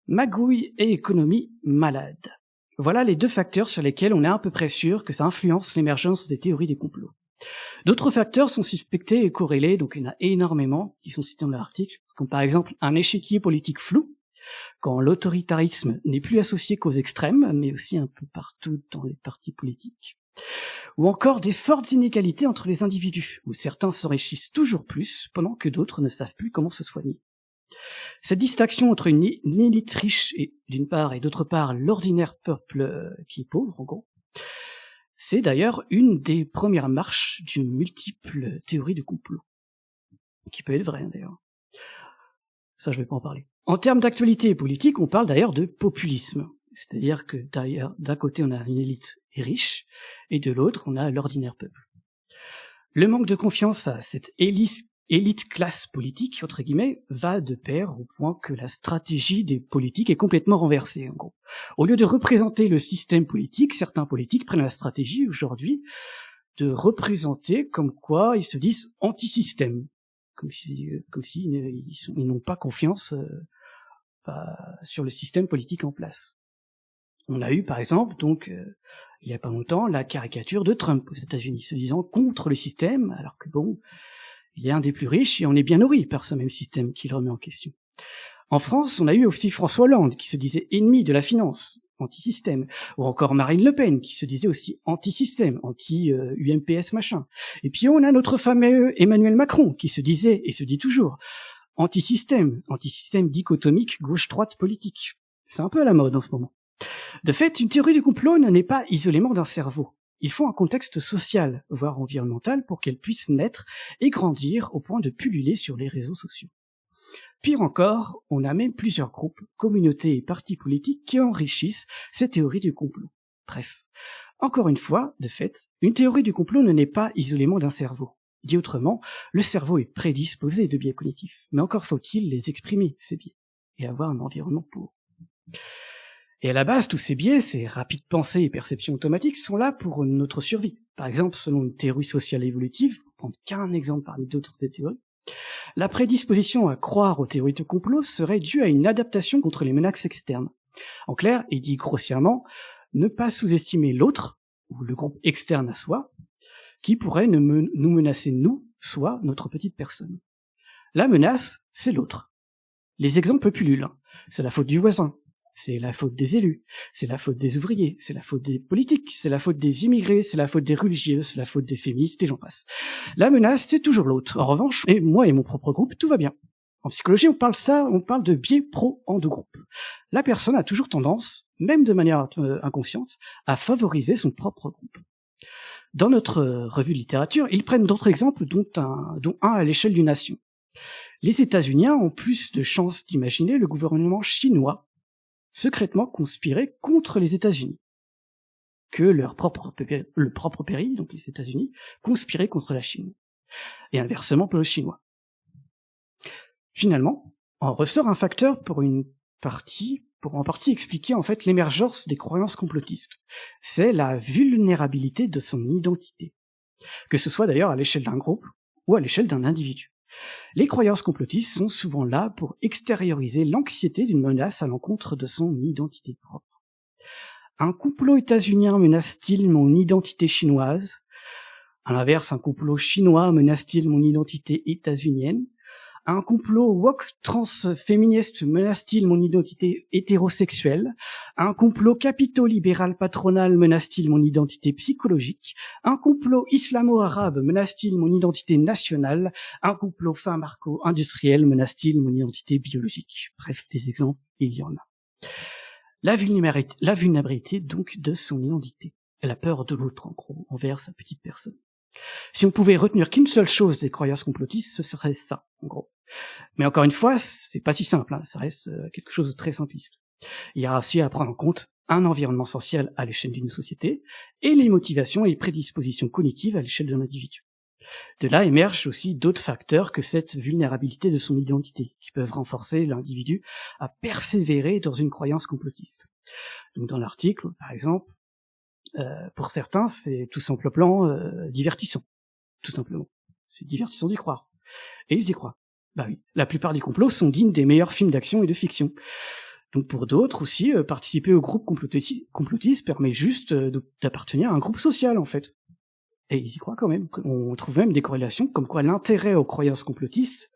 [SPEAKER 1] Magouille et économie malade. Voilà les 2 facteurs sur lesquels on est à peu près sûr que ça influence l'émergence des théories des complots. D'autres facteurs sont suspectés et corrélés, donc il y en a énormément qui sont cités dans l'article, comme par exemple un échiquier politique flou, quand l'autoritarisme n'est plus associé qu'aux extrêmes, mais aussi un peu partout dans les partis politiques. Ou encore des fortes inégalités entre les individus, où certains s'enrichissent toujours plus, pendant que d'autres ne savent plus comment se soigner. Cette distinction entre une élite riche et d'une part et d'autre part l'ordinaire peuple qui est pauvre, en gros, c'est d'ailleurs une des premières marches d'une multiple théorie de complot, qui peut être vraie d'ailleurs. Ça, je vais pas en parler. En termes d'actualité politique, on parle d'ailleurs de populisme, c'est-à-dire que d'ailleurs, d'un côté on a une élite riche et de l'autre on a l'ordinaire peuple. Le manque de confiance à cette élite classe politique, entre guillemets, va de pair au point que la stratégie des politiques est complètement renversée, en gros. Au lieu de représenter le système politique, certains politiques prennent la stratégie, aujourd'hui, de représenter comme quoi ils se disent anti-système. Comme si ils n'ont pas confiance sur le système politique en place. On a eu, par exemple, donc, il y a pas longtemps, la caricature de Trump aux États-Unis, se disant contre le système, alors que bon, il est un des plus riches et on est bien nourri par ce même système qui le remet en question. En France, on a eu aussi François Hollande qui se disait ennemi de la finance, anti-système, ou encore Marine Le Pen qui se disait aussi anti-système, anti-UMPS machin. Et puis on a notre fameux Emmanuel Macron qui se disait, et se dit toujours, anti-système dichotomique gauche-droite politique. C'est un peu à la mode en ce moment. De fait, une théorie du complot n'est pas isolément d'un cerveau. Il faut un contexte social, voire environnemental, pour qu'elle puisse naître et grandir au point de pulluler sur les réseaux sociaux. Pire encore, on a même plusieurs groupes, communautés et partis politiques qui enrichissent ces théories du complot. Bref, encore une fois, de fait, une théorie du complot ne naît pas isolément d'un cerveau. Dit autrement, le cerveau est prédisposé de biais cognitifs, mais encore faut-il les exprimer, ces biais, et avoir un environnement pour. Et à la base, tous ces biais, ces rapides pensées et perceptions automatiques, sont là pour notre survie. Par exemple, selon une théorie sociale évolutive, pour prendre qu'un exemple parmi d'autres des théories, la prédisposition à croire aux théories de complot serait due à une adaptation contre les menaces externes. En clair, et dit grossièrement, ne pas sous-estimer l'autre, ou le groupe externe à soi, qui pourrait nous menacer nous, soit notre petite personne. La menace, c'est l'autre. Les exemples pullulent. C'est la faute du voisin. C'est la faute des élus, c'est la faute des ouvriers, c'est la faute des politiques, c'est la faute des immigrés, c'est la faute des religieux, c'est la faute des féministes, et j'en passe. La menace, c'est toujours l'autre. En revanche, et moi et mon propre groupe, tout va bien. En psychologie, on parle de biais pro en de groupe. La personne a toujours tendance, même de manière inconsciente, à favoriser son propre groupe. Dans notre revue de littérature, ils prennent d'autres exemples, dont un à l'échelle d'une nation. Les États-Unis ont plus de chances d'imaginer le gouvernement chinois secrètement conspirer contre les États-Unis, que le propre pays, donc les États-Unis, conspirer contre la Chine, et inversement pour le Chinois. Finalement, en ressort un facteur pour une pour en partie expliquer en fait l'émergence des croyances complotistes. C'est la vulnérabilité de son identité. Que ce soit d'ailleurs à l'échelle d'un groupe ou à l'échelle d'un individu. Les croyances complotistes sont souvent là pour extérioriser l'anxiété d'une menace à l'encontre de son identité propre. Un complot états-unien menace-t-il mon identité chinoise? À l'inverse, un complot chinois menace-t-il mon identité états-unienne? Un complot woke transféministe menace-t-il mon identité hétérosexuelle? Un complot capito-libéral patronal menace-t-il mon identité psychologique? Un complot islamo-arabe menace-t-il mon identité nationale? Un complot pharmaco-industriel menace-t-il mon identité biologique? Bref, des exemples, il y en a. La vulnérabilité donc de son identité. La peur de l'autre, en gros, envers sa petite personne. Si on pouvait retenir qu'une seule chose des croyances complotistes, ce serait ça, en gros. Mais encore une fois, c'est pas si simple, hein, ça reste quelque chose de très simpliste. Il y a aussi à prendre en compte un environnement social à l'échelle d'une société, et les motivations et les prédispositions cognitives à l'échelle d'un individu. De là émergent aussi d'autres facteurs que cette vulnérabilité de son identité, qui peuvent renforcer l'individu à persévérer dans une croyance complotiste. Donc dans l'article, par exemple, pour certains, c'est tout simplement divertissant, tout simplement. C'est divertissant d'y croire. Et ils y croient. Bah oui, la plupart des complots sont dignes des meilleurs films d'action et de fiction. Donc pour d'autres aussi, participer au groupe complotiste permet juste d'appartenir à un groupe social, en fait. Et ils y croient quand même. On trouve même des corrélations comme quoi l'intérêt aux croyances complotistes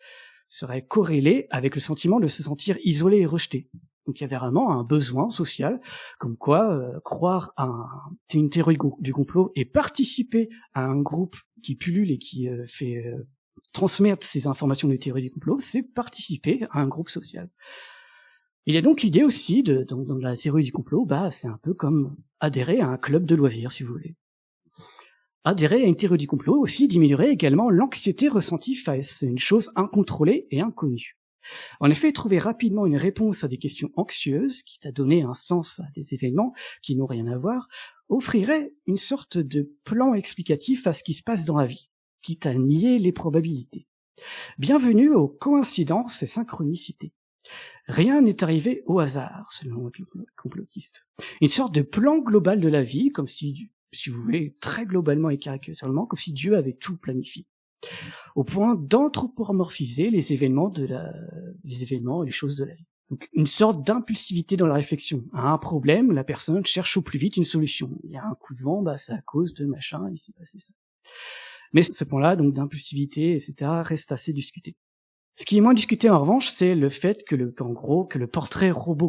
[SPEAKER 1] serait corrélé avec le sentiment de se sentir isolé et rejeté. Donc il y avait vraiment un besoin social, comme quoi croire à une théorie du complot et participer à un groupe qui pullule et qui fait transmettre ces informations de théorie du complot, c'est participer à un groupe social. Il y a donc l'idée aussi, dans la théorie du complot, c'est un peu comme adhérer à un club de loisirs, si vous voulez. Adhérer à une théorie du complot aussi diminuerait également l'anxiété ressentie face à une chose incontrôlée et inconnue. En effet, trouver rapidement une réponse à des questions anxieuses, quitte à donner un sens à des événements qui n'ont rien à voir, offrirait une sorte de plan explicatif à ce qui se passe dans la vie, quitte à nier les probabilités. Bienvenue aux coïncidences et synchronicités. Rien n'est arrivé au hasard, selon les complotistes. Une sorte de plan global de la vie, comme si vous voulez, très globalement et caricaturalement, comme si Dieu avait tout planifié. Au point d'anthropomorphiser les événements et les choses de la vie. Donc, une sorte d'impulsivité dans la réflexion. À un problème, la personne cherche au plus vite une solution. Il y a un coup de vent, c'est à cause de machin, il s'est passé ça. Mais ce point-là, donc, d'impulsivité, etc., reste assez discuté. Ce qui est moins discuté en revanche, c'est le fait que le portrait robot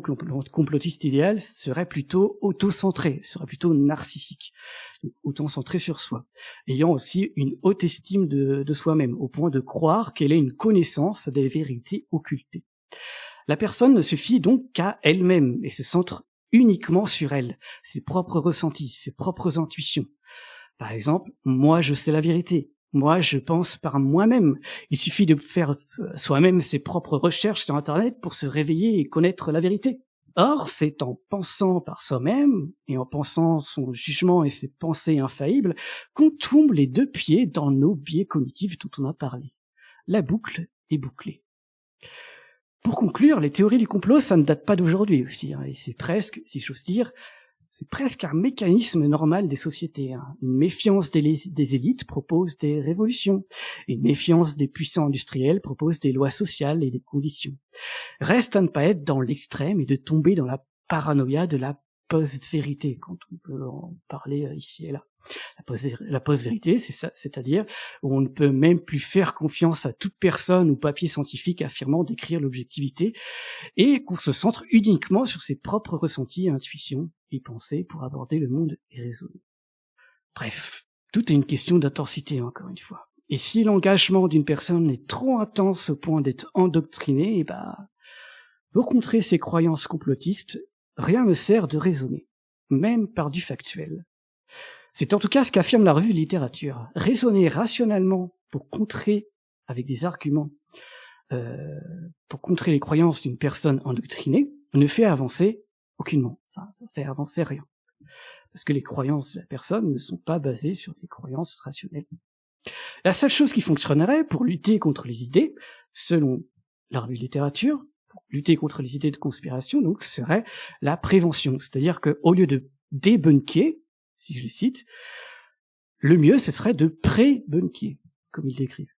[SPEAKER 1] complotiste idéal serait plutôt auto-centré, serait plutôt narcissique, auto-centré sur soi, ayant aussi une haute estime de soi-même, au point de croire qu'elle ait une connaissance des vérités occultées. La personne ne se fie donc qu'à elle-même et se centre uniquement sur elle, ses propres ressentis, ses propres intuitions. Par exemple, moi je sais la vérité. Moi, je pense par moi-même. Il suffit de faire soi-même ses propres recherches sur Internet pour se réveiller et connaître la vérité. Or, c'est en pensant par soi-même, et en pensant son jugement et ses pensées infaillibles, qu'on tombe les deux pieds dans nos biais cognitifs dont on a parlé. La boucle est bouclée. Pour conclure, les théories du complot, ça ne date pas d'aujourd'hui aussi, et c'est presque, si j'ose dire, c'est presque un mécanisme normal des sociétés. Une méfiance des élites propose des révolutions. Une méfiance des puissants industriels propose des lois sociales et des conditions. Reste à ne pas être dans l'extrême et de tomber dans la paranoïa de la post-vérité, quand on peut en parler ici et là. La post-vérité, c'est ça, c'est-à-dire où on ne peut même plus faire confiance à toute personne ou papier scientifique affirmant décrire l'objectivité, et qu'on se centre uniquement sur ses propres ressentis, intuitions et pensées pour aborder le monde et raisonner. Bref, tout est une question d'intensité, encore une fois. Et si l'engagement d'une personne est trop intense au point d'être endoctriné, pour contrer ses croyances complotistes, rien ne sert de raisonner, même par du factuel. C'est en tout cas ce qu'affirme la revue Littérature. Raisonner rationnellement pour contrer, avec des arguments, pour contrer les croyances d'une personne endoctrinée, ne fait avancer aucunement. Enfin, ça fait avancer rien. Parce que les croyances de la personne ne sont pas basées sur des croyances rationnelles. La seule chose qui fonctionnerait pour lutter contre les idées, selon la revue Littérature, pour lutter contre les idées de conspiration, donc, serait la prévention. C'est-à-dire que, au lieu de débunker, si je les cite, le mieux, ce serait de pré-bunker, comme ils l'écrivent.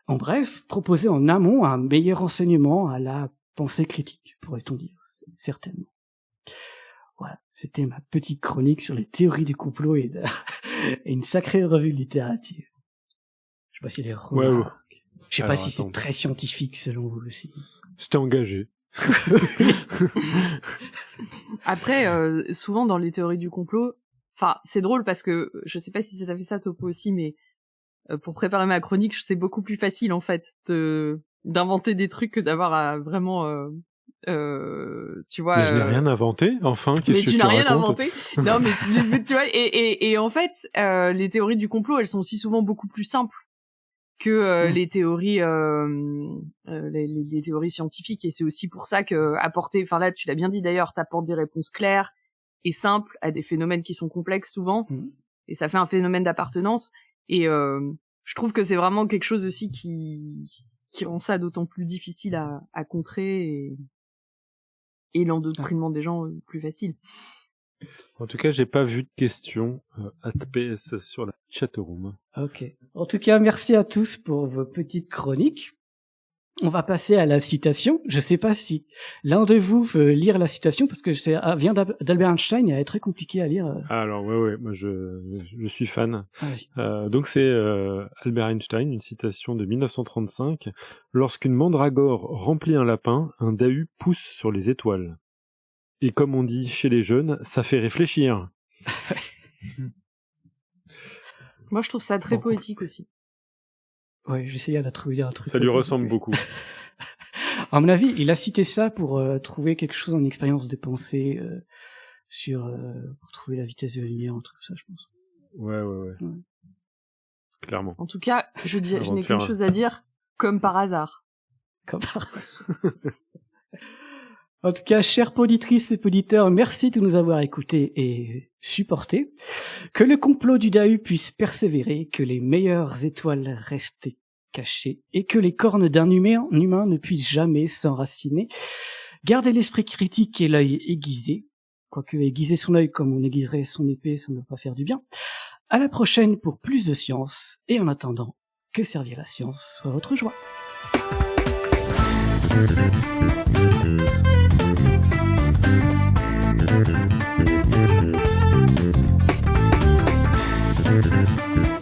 [SPEAKER 1] En bref, proposer en amont un meilleur enseignement à la pensée critique, pourrait-on dire, certainement. Voilà, c'était ma petite chronique sur les théories du complot et une sacrée revue de littérature. Je sais pas si les remarques. Je sais pas si c'est très scientifique selon vous aussi.
[SPEAKER 3] C'était engagé.
[SPEAKER 2] Après, souvent dans les théories du complot, enfin, c'est drôle parce que je sais pas si ça fait ça Topo aussi, mais pour préparer ma chronique, c'est beaucoup plus facile en fait d'inventer des trucs que d'avoir à vraiment tu vois.
[SPEAKER 3] Mais je n'ai rien inventé, enfin, qu'est-ce que tu
[SPEAKER 2] n'as rien
[SPEAKER 3] racontes
[SPEAKER 2] inventé. Non, mais tu vois, et en fait, les théories du complot, elles sont aussi souvent beaucoup plus simples que les théories les théories scientifiques, et c'est aussi pour ça que apporter, enfin là tu l'as bien dit d'ailleurs, t'apportes des réponses claires et simples à des phénomènes qui sont complexes souvent, et ça fait un phénomène d'appartenance, et je trouve que c'est vraiment quelque chose aussi qui rend ça d'autant plus difficile à contrer, et l'endoctrinement des gens plus facile.
[SPEAKER 3] En tout cas, j'ai pas vu de questions @ps sur la chatroom.
[SPEAKER 1] Ok. En tout cas, merci à tous pour vos petites chroniques. On va passer à la citation. Je sais pas si l'un de vous veut lire la citation, parce que vient d'Albert Einstein, et elle est très compliquée à lire.
[SPEAKER 3] Alors, ouais, moi je suis fan.
[SPEAKER 1] Ah,
[SPEAKER 3] donc c'est Albert Einstein, une citation de 1935. Lorsqu'une mandragore remplit un lapin, un dahu pousse sur les étoiles. Et comme on dit chez les jeunes, ça fait réfléchir.
[SPEAKER 2] Moi, je trouve ça très poétique aussi.
[SPEAKER 1] Ouais, j'essayais de trouver un truc.
[SPEAKER 3] Ça lui ressemble beaucoup.
[SPEAKER 1] À mon avis, il a cité ça pour trouver quelque chose en expérience de pensée pour trouver la vitesse de la lumière, un truc comme ça, je pense.
[SPEAKER 3] Ouais. Clairement.
[SPEAKER 2] En tout cas, je n'ai qu'une chose à dire, comme par hasard.
[SPEAKER 1] Comme par hasard. En tout cas, chères auditrices et auditeurs, merci de nous avoir écoutés et supportés. Que le complot du Dahu puisse persévérer, que les meilleures étoiles restent cachées et que les cornes d'un humain ne puissent jamais s'enraciner. Gardez l'esprit critique et l'œil aiguisé. Quoique aiguiser son œil comme on aiguiserait son épée, ça ne va pas faire du bien. À la prochaine pour plus de science, et en attendant, que servir la science soit votre joie. Thank you.